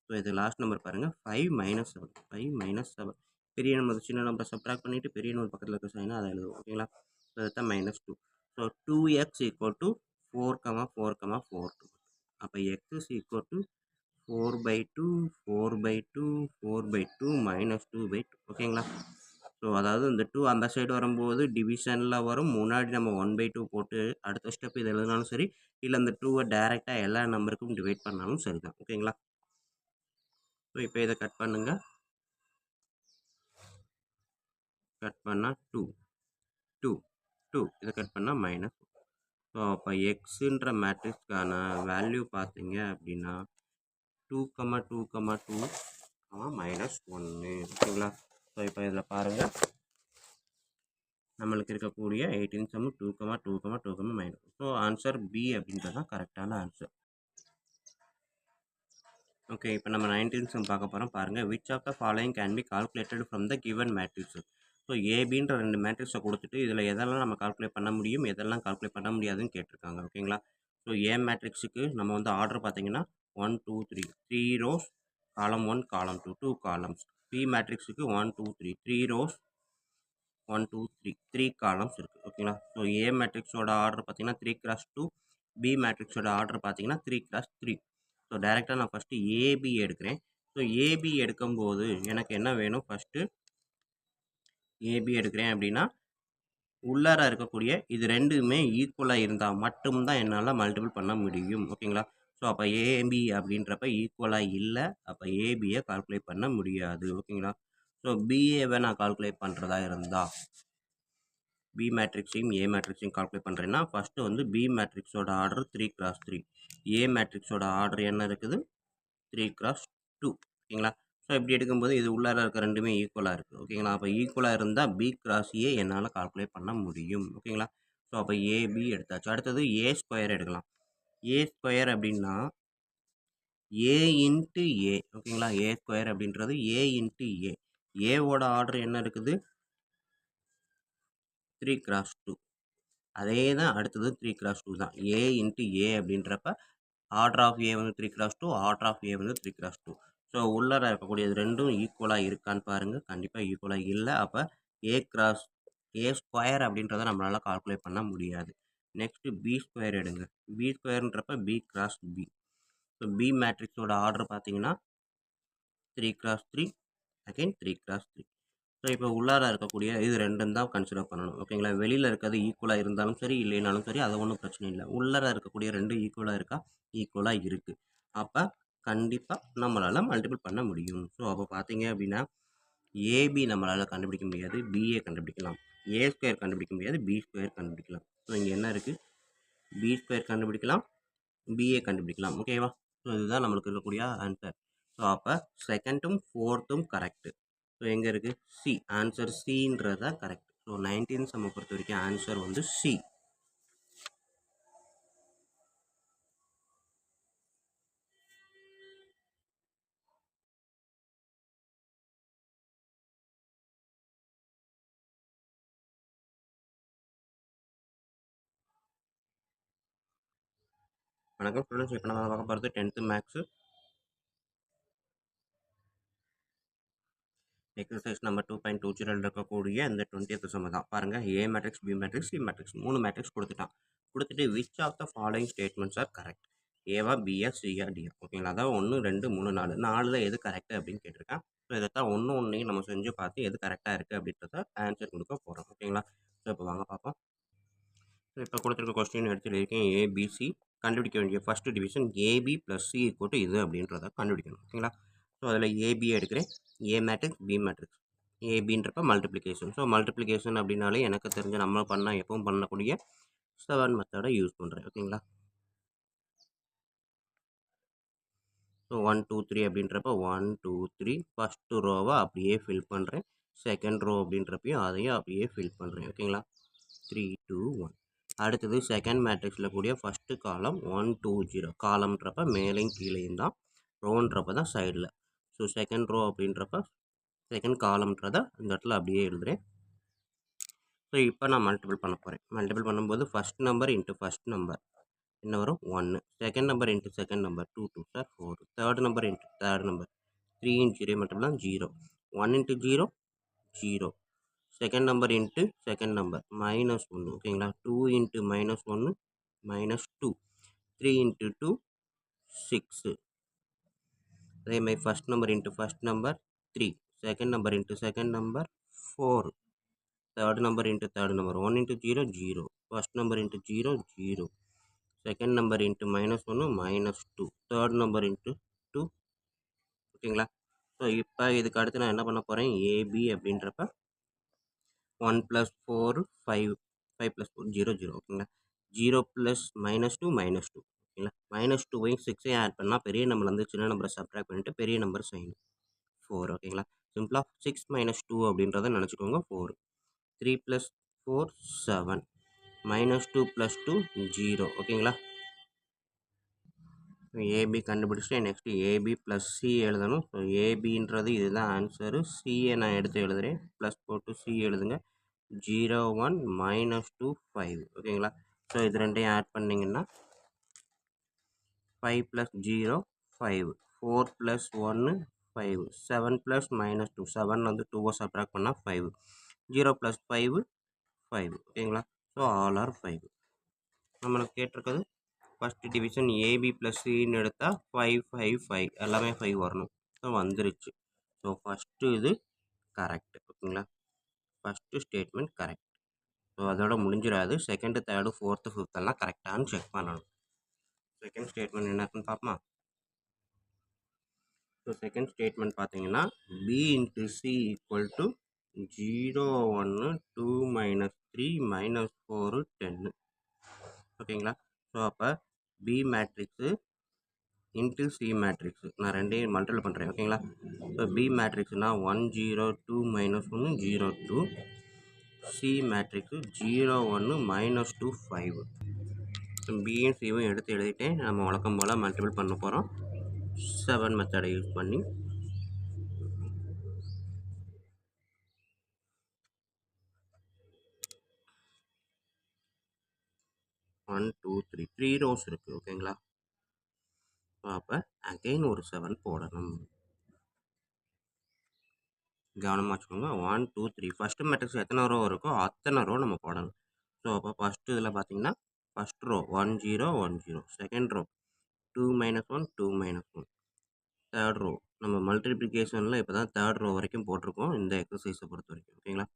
ஸோ இது லாஸ்ட் நம்பர் பாருங்கள், 5 மைனஸ் 7. 5 மைனஸ் 7 பெரிய நம்பர் சின்ன நம்பர் சப்ராக்ட் பண்ணிவிட்டு பெரிய நம்பர் பக்கத்தில் இருக்க சைனாக அதை எழுதுவோம். ஓகேங்களா? ஸோ அதுதான் minus 2. So 2x equal to 4,4,4. அப்போ X is equal to 4/2 4/2 4/2 minus 2/2. ஓகேங்களா? ஸோ அதாவது இந்த 2 அந்த சைடு வரும்போது டிவிஷனில் வரும், முன்னாடி நம்ம 1/2 போட்டு அடுத்த ஸ்டெப் இது எழுதினாலும் சரி, இல்லை இந்த 2வை டேரெக்டாக எல்லா நம்பருக்கும் டிவைட் பண்ணாலும் சரி தான். ஓகேங்களா? ஸோ இப்போ இதை கட் பண்ணுங்க, கட் பண்ணால் 2 2 2 இதை கட் பண்ணால் மைனஸ். ஸோ அப்போ எக்ஸுன்ற மேட்ரிக்ஸ்க்கான வேல்யூ பார்த்தீங்க அப்படின்னா 2,2,2 மைனஸ் 1. ஓகேங்களா? ஸோ இப்போ இதில் பாருங்கள், நம்மளுக்கு இருக்கக்கூடிய 18 sum 2,2,2 minus. So answer B அப்படின்றது தான் கரெக்டான ஆன்சர். ஓகே, இப்போ நம்ம 19 சம் பார்க்க போகிறோம். பாருங்கள், which of the following can be calculated from the given matrix. So ஏபின்ற 2 மேட்ரிக்ஸை கொடுத்துட்டு இதில் எதெல்லாம் நம்ம கால்குலேட் பண்ண முடியும், எதெல்லாம் கால்குலேட் பண்ண முடியாதுன்னு கேட்டிருக்காங்க. ஓகேங்களா? ஸோ ஏ மேட்ரிக்ஸுக்கு நம்ம வந்து ஆர்டர் பார்த்தீங்கன்னா 1 2 3 3 ரோஸ், காலம் 1 காலம் 2 2 காலம்ஸ். பி மேட்ரிக்ஸுக்கு 1 2 3 3 ரோஸ் 1 2 3 3 காலம்ஸ் இருக்குது. ஓகேங்களா? ஸோ ஏ மேட்ரிக்ஸோட ஆர்டர் பார்த்தீங்கன்னா 3x2, பி மேட்ரிக்ஸோட ஆர்டர் பார்த்தீங்கன்னா 3x3. ஸோ டைரெக்டாக நான் ஃபஸ்ட்டு ஏபி எடுக்கிறேன். ஸோ ஏபி எடுக்கும்போது எனக்கு என்ன வேணும்? ஃபஸ்ட்டு ஏபி எடுக்கிறேன் அப்படின்னா உள்ளார இருக்கக்கூடிய இது ரெண்டுமே ஈக்குவலாக இருந்தால் மட்டும்தான் என்னால் மல்டிபிள் பண்ண முடியும். ஓகேங்களா? ஸோ அப்போ ஏபி அப்படின்றப்ப ஈக்குவலாக இல்லை, அப்போ ஏபியை கால்குலேட் பண்ண முடியாது. ஓகேங்களா? ஸோ பிஏவை நான் கால்குலேட் பண்ணுறதா இருந்தால் பி மேட்ரிக்ஸையும் ஏ மேட்ரிக்ஸையும் கால்குலேட் பண்ணுறேன்னா ஃபஸ்ட்டு வந்து பி மேட்ரிக்ஸோட ஆர்டர் 3x3, ஏ மேட்ரிக்ஸோட ஆர்டர் என்ன இருக்குது? 3x2. ஓகேங்களா? ஸோ இப்படி எடுக்கும்போது இது உள்ளார இருக்க ரெண்டுமே ஈக்குவலாக இருக்குது. ஓகேங்களா? அப்போ ஈக்குவலாக இருந்தால் பி கிராஸ் ஏ என்னால் கால்குலேட் பண்ண முடியும். ஓகேங்களா? ஸோ அப்போ ஏபி எடுத்தாச்சு. அடுத்தது ஏ ஸ்கொயர் எடுக்கலாம். ஏ ஸ்கொயர் அப்படின்னா ஏ இன்ட்டு ஏ. ஓகேங்களா? ஏ ஸ்கொயர் அப்படின்றது ஏ இன்ட்டு ஏ. ஏவோட ஆர்டர் என்ன இருக்குது? 3x2. அதே தான் அடுத்தது 3x2 தான். ஏ இன்ட்டு ஏ அப்படின்றப்ப ஆர்டர் ஆஃப் ஏ வந்து 3x2, ஆர்டர் ஆஃப் ஏ வந்து 3x2. ஸோ உள்ளார இருக்கக்கூடியது ரெண்டும் ஈக்குவலாக இருக்கான்னு பாருங்கள். கண்டிப்பாக ஈக்குவலாக இல்லை. அப்போ ஏ ஸ்கொயர் அப்படின்றத நம்மளால் கால்குலேட் பண்ண முடியாது. நெக்ஸ்ட்டு பி ஸ்கொயர் எடுங்க. பி ஸ்கொயர்ன்றப்ப B cross B. So B மேட்ரிக்ஸோட ஆர்டர் பார்த்தீங்கன்னா 3x3 அகைன் 3x3. ஸோ இப்போ உள்ளார இருக்கக்கூடிய இது ரெண்டும் தான் கன்சிடர் பண்ணணும். ஓகேங்களா? வெளியில் இருக்கிறது ஈக்குவலாக இருந்தாலும் சரி, இல்லைனாலும் சரி, அது ஒன்றும் பிரச்சனை இல்லை. உள்ளார இருக்கக்கூடிய ரெண்டும் ஈக்குவலாக இருக்கா? ஈக்குவலாக இருக்குது. அப்போ கண்டிப்பாக நம்மளால் மல்டிபிள் பண்ண முடியும். ஸோ அப்போ பார்த்தீங்க அப்படின்னா ஏபி நம்மளால் கண்டுபிடிக்க முடியாது, பிஏ கண்டுபிடிக்கலாம். ஏ ஸ்கொயர் கண்டுபிடிக்க முடியாது, பி ஸ்கொயர் கண்டுபிடிக்கலாம். ஸோ இங்கே என்ன இருக்குது? பி ஸ்கொயர் கண்டுபிடிக்கலாம், பிஏ கண்டுபிடிக்கலாம். ஓகேவா? ஸோ இதுதான் நம்மளுக்கு இருக்கக்கூடிய ஆன்சர். ஸோ அப்போ செகண்டும் ஃபோர்த்தும் கரெக்டு. ஸோ எங்கே இருக்குது? சி. ஆன்சர் சின்றதா கரெக்ட். ஸோ 19 சம்மை பொறுத்த வரைக்கும் ஆன்சர் வந்து சி. வணக்கம் ஸ்டூடெண்ட்ஸ், இப்போ நம்ம பார்க்க போகிறது 10th மேக்ஸு எக்ஸசைஸ் நம்பர் 2.20 இருக்கக்கூடிய இந்த 20th சம் தான். பாருங்கள், A matrix, B matrix, C matrix 3 matrix கொடுத்துட்டான். கொடுத்துட்டு which of the following statements are correct? ஏவா, பிஆ, சிஆ, டிஆ. ஓகேங்களா? அதாவது 1 2 3 4 4ல் எது கரெக்டு அப்படின்னு கேட்டிருக்கேன். ஸோ இதைத்தான் ஒன்றையும் நம்ம செஞ்சு பார்த்து எது கரெக்டாக இருக்குது அப்படின்றத ஆன்சர் கொடுக்க போகிறோம். ஓகேங்களா? ஸோ இப்போ வாங்க பார்ப்போம். ஸோ இப்போ கொடுத்துருக்க கொஸ்டின் எடுத்துகிட்டு ஏபிசி கண்டுபிடிக்க வேண்டிய first division AB plus C equal இது அப்படின்றத கண்டுபிடிக்கணும். ஓகேங்களா? ஸோ அதில் ஏபி எடுக்கிறேன். A matrix, B matrix. ஏபின்றப்ப மல்டிப்ளிகேஷன். ஸோ மல்டிப்ளிகேஷன் அப்படின்னாலே எனக்கு தெரிஞ்ச நம்ம பண்ணால் எப்பவும் பண்ணக்கூடிய 7 மெத்தடை யூஸ் பண்ணுறேன். ஓகேங்களா? ஸோ 1 2 3 அப்படின்றப்ப 1 2 3 ஃபஸ்ட்டு ரோவை அப்படியே ஃபில் பண்ணுறேன். செகண்ட் ரோ அப்படின்றப்பையும் அதையும் அப்படியே ஃபில் பண்ணுறேன். ஓகேங்களா? 3 2 1. அடுத்தது செகண்ட் மேட்ரிக்ஸில் கூடிய ஃபஸ்ட்டு காலம் 1 2 0. காலம்ன்றப்ப மேலேயும் கீழேயும் தான், ரோன்றப்ப தான் சைடில். ஸோ செகண்ட் ரோ அப்படின்றப்ப செகண்ட் காலம்ன்றதை இந்த இடத்துல அப்படியே எழுதுகிறேன். ஸோ இப்போ நான் மல்டிபிள் பண்ண போகிறேன். மல்டிபிள் பண்ணும்போது first number into first number என்ன வரும் 1. Second number into second number 2 2 sir 4. Third number into third number 3 into 0 மட்டும் தான் 0. 1 into 0 0. Second number into second number -1 ஓகேங்களா. 2 இன்ட்டு -1 -2. 3 இன்ட்டு 2 6. அதே மாதிரி first number into first number 3. Second number into second number 4. Third number into third number 1 into 0 0. First number into 0 0. Second number into -1 -2. Third number into 2 ஓகேங்களா. So இப்போ இதுக்கு அடுத்து நான் என்ன பண்ண போகிறேன், ஏபி அப்படின்றப்ப 1 + 4 5 5 + 4 0 0 ஓகேங்களா. 0 + -2 -2 ஓகேங்களா. -2வையும் 6ஐயும் ஆட் பண்ணால் பெரிய நம்பர் வந்து சின்ன நம்பரை சப்ட்ராக்ட் பண்ணிவிட்டு பெரிய நம்பர் செய்யணும் 4 ஓகேங்களா. சிம்பிளாக 6 - 2 அப்படின்றத நினச்சிக்கோங்க 4. 3 + 4 7. -2 + 2 0 ஓகேங்களா. ஏபி கண்டுபிடிச்சிட்டு நெக்ஸ்ட்டு ஏபி ப்ளஸ் சி எழுதணும். ஸோ ஏபின்றது இதுதான் ஆன்சரு. சியை நான் எடுத்து எழுதுகிறேன். ப்ளஸ் போட்டு சி எழுதுங்க. 0 1 -2 5 ஓகேங்களா. ஸோ இது ரெண்டையும் ஆட் பண்ணிங்கன்னா 5 + 0 5. 4 + 1 5. 7 + -2 7 வந்து 2வை சப்ட்ராக்ட் பண்ணால் 5. 0 + 5 5 ஓகேங்களா. So all are 5. நம்மளுக்கு கேட்டிருக்கிறது ஃபஸ்ட்டு டிவிஷன் ஏபி ப்ளஸ் சின்னு எடுத்தால் 5 5 5 எல்லாமே 5 வரணும். ஸோ வந்துருச்சு. ஸோ ஃபஸ்ட்டு இது கரெக்ட் ஓகேங்களா. First statement correct. ஸோ அதோட முடிஞ்சிடாது. செகண்டு தேர்டு ஃபோர்த்து ஃபிஃப்த்தெல்லாம் கரெக்டானு செக் பண்ணணும். செகண்ட் ஸ்டேட்மெண்ட் என்ன இருக்குன்னு பார்ப்போமா. ஸோ செகண்ட் ஸ்டேட்மெண்ட் பார்த்தீங்கன்னா B into C equal to 0 1 2 -3 -4 10 ஓகேங்களா. ஸோ அப்போ B matrix into C matrix நான் ரெண்டையும் மல்டிபிள் பண்ணுறேன் ஓகேங்களா. ஸோ பி மேட்ரிக்ஸ்னால் 1 0 2 -1 0 2. C matrix 0 1 -2 5. பியும் சியும் எடுத்து எழுதிட்டேன். நம்ம வழக்கம் போல் மல்டிபிள் பண்ண போகிறோம் 7 மெத்தடை யூஸ் பண்ணி. ஒன் டூ த்ரீ 3 ரோஸ் இருக்குது ஓகேங்களா. ஸோ அப்போ அகைன் ஒரு 7 போடணும். கவனமாக வச்சுக்கோங்க. 1 2 3 ஃபஸ்ட்டு மேட்ரிக்ஸ் எத்தனை ரோ இருக்கோ அத்தனை ரோ நம்ம போடணும். ஸோ அப்போ ஃபஸ்ட்டு இதில் பார்த்தீங்கன்னா first row 1 0 1 0. Second row 2 -1 2 -1. Third row நம்ம மல்டிப்ளிகேஷனில் இப்போ தான் தேர்ட் ரோ வரைக்கும் போட்டிருக்கோம் இந்த எக்ஸசைஸை பொறுத்த வரைக்கும் ஓகேங்களா.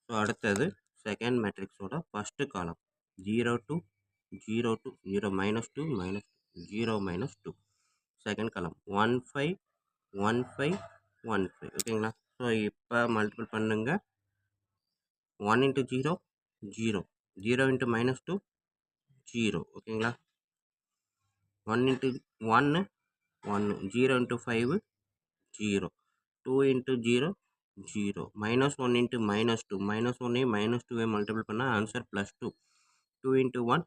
ஸோ அடுத்தது செகண்ட் மேட்ரிக்ஸோட ஃபஸ்ட்டு காலம் 0 2 0 2 0 -2 0 -2. செகண்ட் காலம் 1 5 1 5 1 5 ஓகேங்களா. ஸோ இப்போ மல்டிபிள் பண்ணுங்க. 1 இன்ட்டு 0 0. 0 இன்ட்டு -2 0 ஓகேங்களா. 1 இன்ட்டு 1 1. 0 இன்ட்டு 5 0. 2 இன்ட்டு 0 0. -1 இன்ட்டு -2 -1ஐயும் -2ஐயும் மல்டிபிள் பண்ணால் answer +2. 2 into 1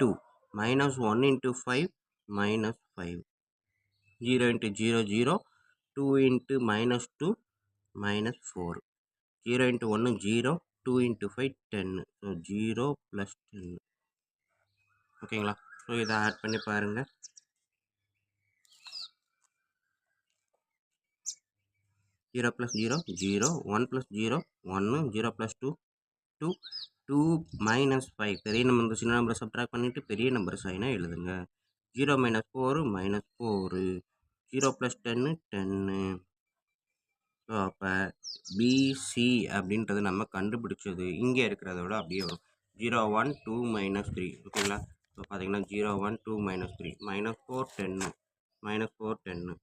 2. -1 into 5 -5. 0 into 0 0. 2 into -2 -4. 0 into 1 0. 2 into 5 10. So 0 + 10 ஓகேங்களா. ஸோ இதை ஆட் பண்ணி பாருங்கள். 0 + 0 0. 1 + 0 1. 0 + 2 2. 2 -5 பெரிய நம்பர் சின்ன நம்பரை சப்ட்ராக்ட் பண்ணிவிட்டு பெரிய நம்பர் சைனாக எழுதுங்க. 0 -4 -4. 0 + 10 10. ஸோ அப்போ பிசி அப்படின்றது நம்ம கண்டுபிடிச்சது இங்கே இருக்கிறத விட அப்படியே வரும். 0 1 2 -3 ஓகேங்களா. ஸோ பார்த்தீங்கன்னா 0 1 2 -3 -4 10 -4 10.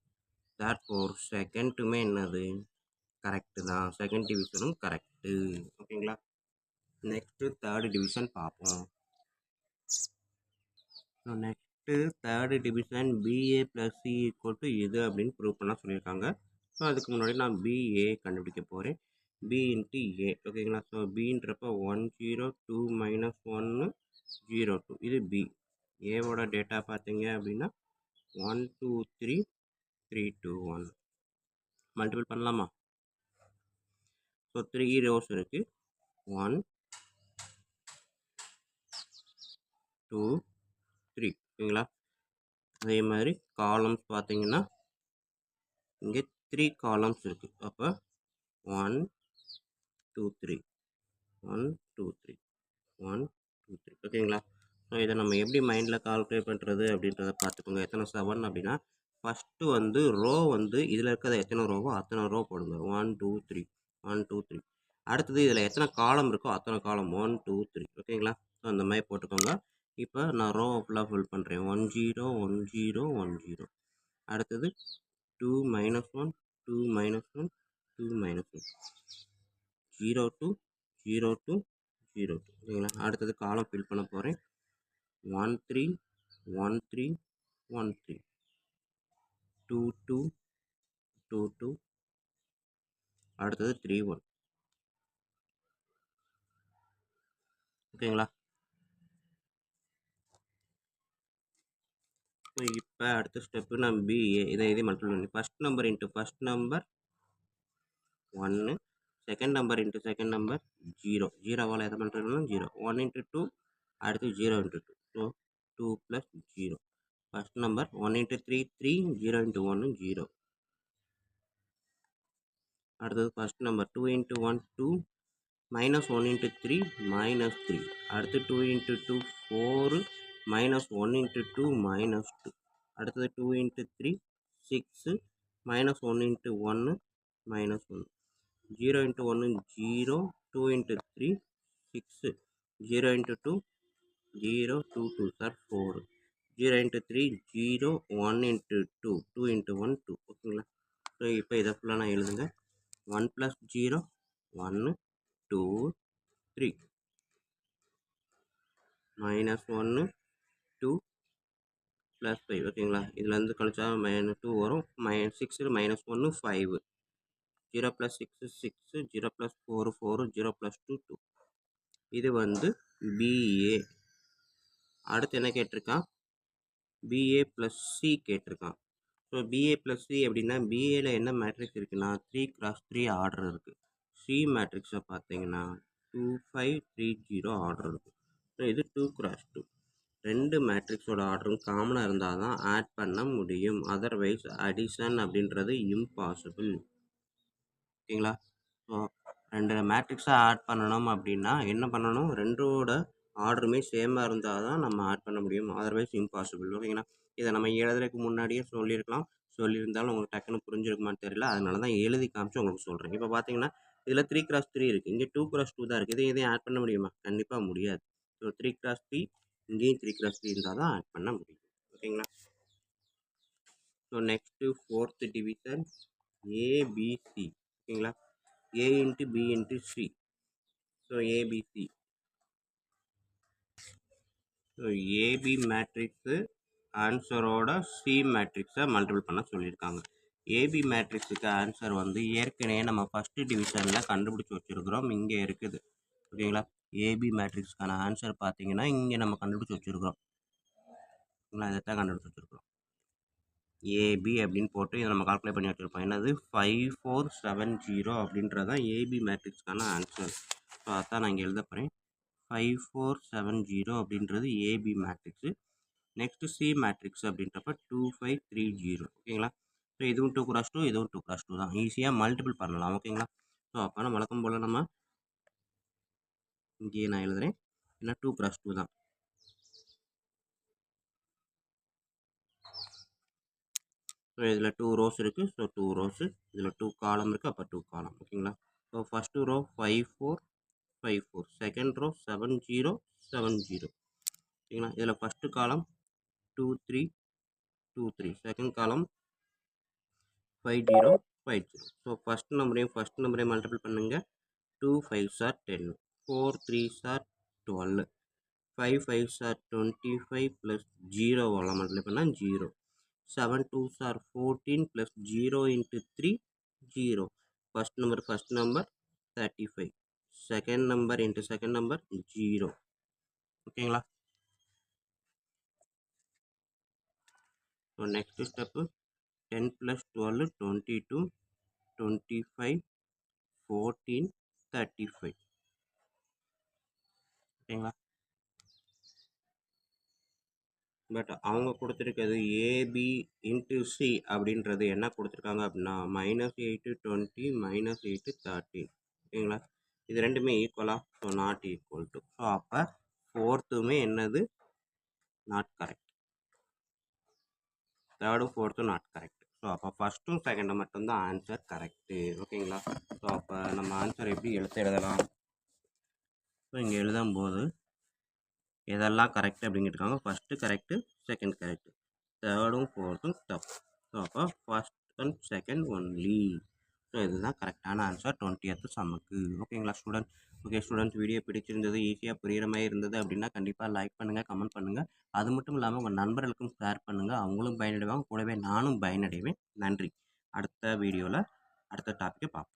தேர்ஃபோர் செகண்டுமே என்னது கரெக்டு தான். செகண்ட் டிவிஷனும் கரெக்டு ஓகேங்களா. நெக்ஸ்ட்டு தேர்டு டிவிஷன் பார்ப்போம். So next third division BA + C = இது அப்படின்னு ப்ரூவ் பண்ண சொல்லியிருக்காங்க. ஸோ அதுக்கு முன்னாடி நான் பிஏ கண்டுபிடிக்க போகிறேன். பி இன்ட்டு ஏ ஓகேங்களா. ஸோ பின்றப்போ 1 0 2 -1 0 2 இது பி. ஏவோட டேட்டா பார்த்தீங்க அப்படின்னா 1 2 3 3 2 1. மல்டிபிள் பண்ணலாமா. ஸோ 3 rows இருக்குது. 1 2 3 ஓகேங்களா. அதே மாதிரி காலம்ஸ் பார்த்தீங்கன்னா இங்கே 3 காலம்ஸ் இருக்குது. அப்போ 1 2 3 1 2 3 1 2 3 ஓகேங்களா. ஸோ இதை நம்ம எப்படி மைண்டில் கால்குலேட் பண்ணுறது அப்படின்றத பார்த்துக்கோங்க. எத்தனை 7 அப்படின்னா ஃபஸ்ட்டு வந்து ரோ வந்து இதில் இருக்கிறது எத்தனை ரோவோ அத்தனை ரோ போடுங்க. 1 2 3 1 2 3. அடுத்தது இதில் எத்தனை காலம் இருக்கோ அத்தனை காலம் 1 2 3 ஓகேங்களா. ஸோ அந்த மாதிரி போட்டுக்கோங்க. இப்போ நான் ரோ ஃபுல்லாக ஃபில் பண்ணுறேன். 1 0 1 0 1 0. அடுத்தது 2 -1 2 -1 2 -1 0 2 0 2 0 2 ஓகேங்களா. அடுத்தது காலம் ஃபில் பண்ண போகிறேன். 1 3 1 3 1 3 2 2 2 2. அடுத்தது 3 1 ஓகேங்களா. ஸோ இப்போ அடுத்த ஸ்டெப்பு நம்ம பிஏ இதை மல்டிபிள் பண்ணி first number into first number 1, second number into second number 0. ஜீரோவால் எதை பண்ணுறதுனா 0. 1 இன்ட்டு 2 அடுத்து 0 into 2. So 2 + 0. First number 1 into 3 3 0 into 1 0. அடுத்தது ஃபஸ்ட் நம்பர் 2 இன்ட்டு 1 2 -1 இன்ட்டு 3 -3. அடுத்து 2 இன்ட்டு 2 4 -1 இன்ட்டு 2 -2. அடுத்தது 2 into 3 6 -1 into 1 -1. 0 into 1 0. 2 into 3 6. 0 into 2 0. 2 2s are 4. 0 into 3 0. 1 into 2 2 into 1 2 ஓகேங்களா. So இப்போ இதை ஃபுல்லாக நான் எழுதுங்க. 1 + 0 1 2 3 -1 2 + 5 ஓகேங்களா. இதில் வந்து கழிச்சா -2 வரும். 6 -1 5. 0 + 6 6 0 + 4 4 0 + 2 2. இது வந்து பிஏ. அடுத்து என்ன கேட்டிருக்கான், பிஏ + சி கேட்டிருக்கான். ஸோ பிஏ + சி அப்படின்னா பிஏல என்ன மேட்ரிக்ஸ் இருக்குன்னா 3x3 ஆர்டர் இருக்குது. சி மேட்ரிக்ஸை பார்த்தீங்கன்னா 2 5 3 0 ஆர்டர் இருக்குது. ஸோ இது 2x2. ரெண்டு மேட்ரிக்ஸோட ஆர்டரும் காமனாக இருந்தால் தான் ஆட் பண்ண முடியும். அதர்வைஸ் அடிஷன் அப்படின்றது இம்பாசிபிள். ஓகேங்களா. ஸோ ரெண்டு மேட்ரிக்ஸை ஆட் பண்ணணும் அப்படின்னா என்ன பண்ணணும், ரெண்டோட ஆர்டருமே சேமாக இருந்தால் தான் நம்ம ஆட் பண்ண முடியும். Otherwise impossible. ஓகேங்களா. இதை நம்ம எழுதுறதுக்கு முன்னாடியே சொல்லியிருக்கலாம். சொல்லியிருந்தாலும் உங்களுக்கு டக்குன்னு புரிஞ்சிருக்குமான்னு தெரியல. அதனால தான் எழுதி காமிச்சு உங்களுக்கு சொல்கிறேன். இப்போ பார்த்தீங்கன்னா இதில் 3x3 இருக்குது. இங்கே 2x2 தான் இருக்குது. இதையும் ஆட் பண்ண முடியுமா? கண்டிப்பாக முடியாது. ஸோ 3x3 இங்கேயும் 3x3 இருந்தால் தான் ஆட் பண்ண முடியும். ஓகேங்களா. So next 4th division ABC. ஓகேங்களா. A into B into C. So ABC. So AB matrix ஆன்சரோட சி மேட்ரிக்ஸை மல்டிபிள் பண்ண சொல்லியிருக்காங்க. ஏபி மேட்ரிக்ஸுக்கு ஆன்சர் வந்து ஏற்கனவே நம்ம ஃபஸ்ட்டு டிவிஷனில் கண்டுபிடிச்சி வச்சுருக்கிறோம். இங்கே இருக்குது. ஓகேங்களா. ஏபி மேட்ரிக்ஸ்க்கான ஆன்சர் பார்த்தீங்கன்னா இங்கே நம்ம கண்டுபிடிச்சி வச்சுருக்கிறோம். ஓகேங்களா. இதை தான் கண்டுபிடிச்சி வச்சுருக்கிறோம். ஏபி அப்படின்னு போட்டு இதை நம்ம கால்குலேட் பண்ணி வச்சுருப்போம். என்னது 5470 அப்படின்றது தான் ஏபி மேட்ரிக்ஸ்க்கான ஆன்சர். ஸோ அதான் நான் இங்கே எழுத போகிறேன். 5470 அப்படின்றது AB matrix. Next C matrix அப்படின்றப்ப 2530. ஓகேங்களா. ஸோ இதுவும் 2x2 இதுவும் 2x2 தான். ஈஸியாக மல்டிபிள் பண்ணலாம். ஓகேங்களா. ஸோ அப்போ நம்ம வழக்கம் போல் நம்ம இங்கேயே நான் எழுதுகிறேன். ஏன்னா 2x2 தான். ஸோ இதில் 2 rows இருக்குது. So 2 rows. இதில் 2 காலம் இருக்குது. அப்போ 2 காலம். ஓகேங்களா. So first row 5454. Second row 7070. ஓகேங்களா. இதில் ஃபஸ்ட்டு காலம் 2323. Second column 5050. ஸோ ஃபஸ்ட் நம்பரையும் மல்டிபிள் பண்ணுங்க. 2 5s are 10. 4 3s are 12. 5 5s are 25 + 0 multiply பண்ணால் 0. 7 2s are 14 + 0 into 3 0. First number 35. Second number into second number 0. ஓகேங்களா. So next step 10 + 12 22 25 14 35. ஓகேங்களா? But அவங்க கொடுத்துருக்கிறது ஏபி இன்ட்டு சி அப்படின்றது என்ன கொடுத்துருக்காங்க அப்படின்னா -8 20 -8 13. ஓகேங்களா? இது ரெண்டுமே ஈக்குவலா? So not equal to. So அப்போ ஃபோர்த்துமே என்னது? Not correct. தேர்டும் ஃபோர்த்தும் நாட் கரெக்ட். ஸோ அப்போ ஃபஸ்ட்டும் செகண்டும் மட்டும்தான் ஆன்சர் கரெக்டு. ஓகேங்களா? ஸோ அப்போ நம்ம ஆன்சர் எப்படி எழுதலாம்? ஸோ இங்கே எழுதும்போது எதெல்லாம் கரெக்ட் அப்படின்னு கேட்டிருக்காங்க. ஃபஸ்ட்டு கரெக்டு, செகண்ட் கரெக்டு, தேர்டும் ஃபோர்த்தும் தப்பு. ஸோ அப்போ first and second only. So இதுதான் கரெக்டான ஆன்சர் 20th சம்முக்கு. ஓகேங்களா ஸ்டூடெண்ட்? ஓகே ஸ்டூடெண்ட்ஸ், வீடியோ பிடிச்சிருந்தது, ஈஸியாக புரிகிற மாதிரி இருந்தது அப்படின்னா கண்டிப்பாக லைக் பண்ணுங்கள், கமெண்ட் பண்ணுங்கள். அது மட்டும் இல்லாமல் உங்கள் நண்பர்களுக்கும் ஷேர் பண்ணுங்கள். அவங்களும் பயனடைவாங்க, கூடவே நானும் பயனடைவேன். நன்றி. அடுத்த வீடியோவில் அடுத்த டாப்பிக்கை பார்ப்போம்.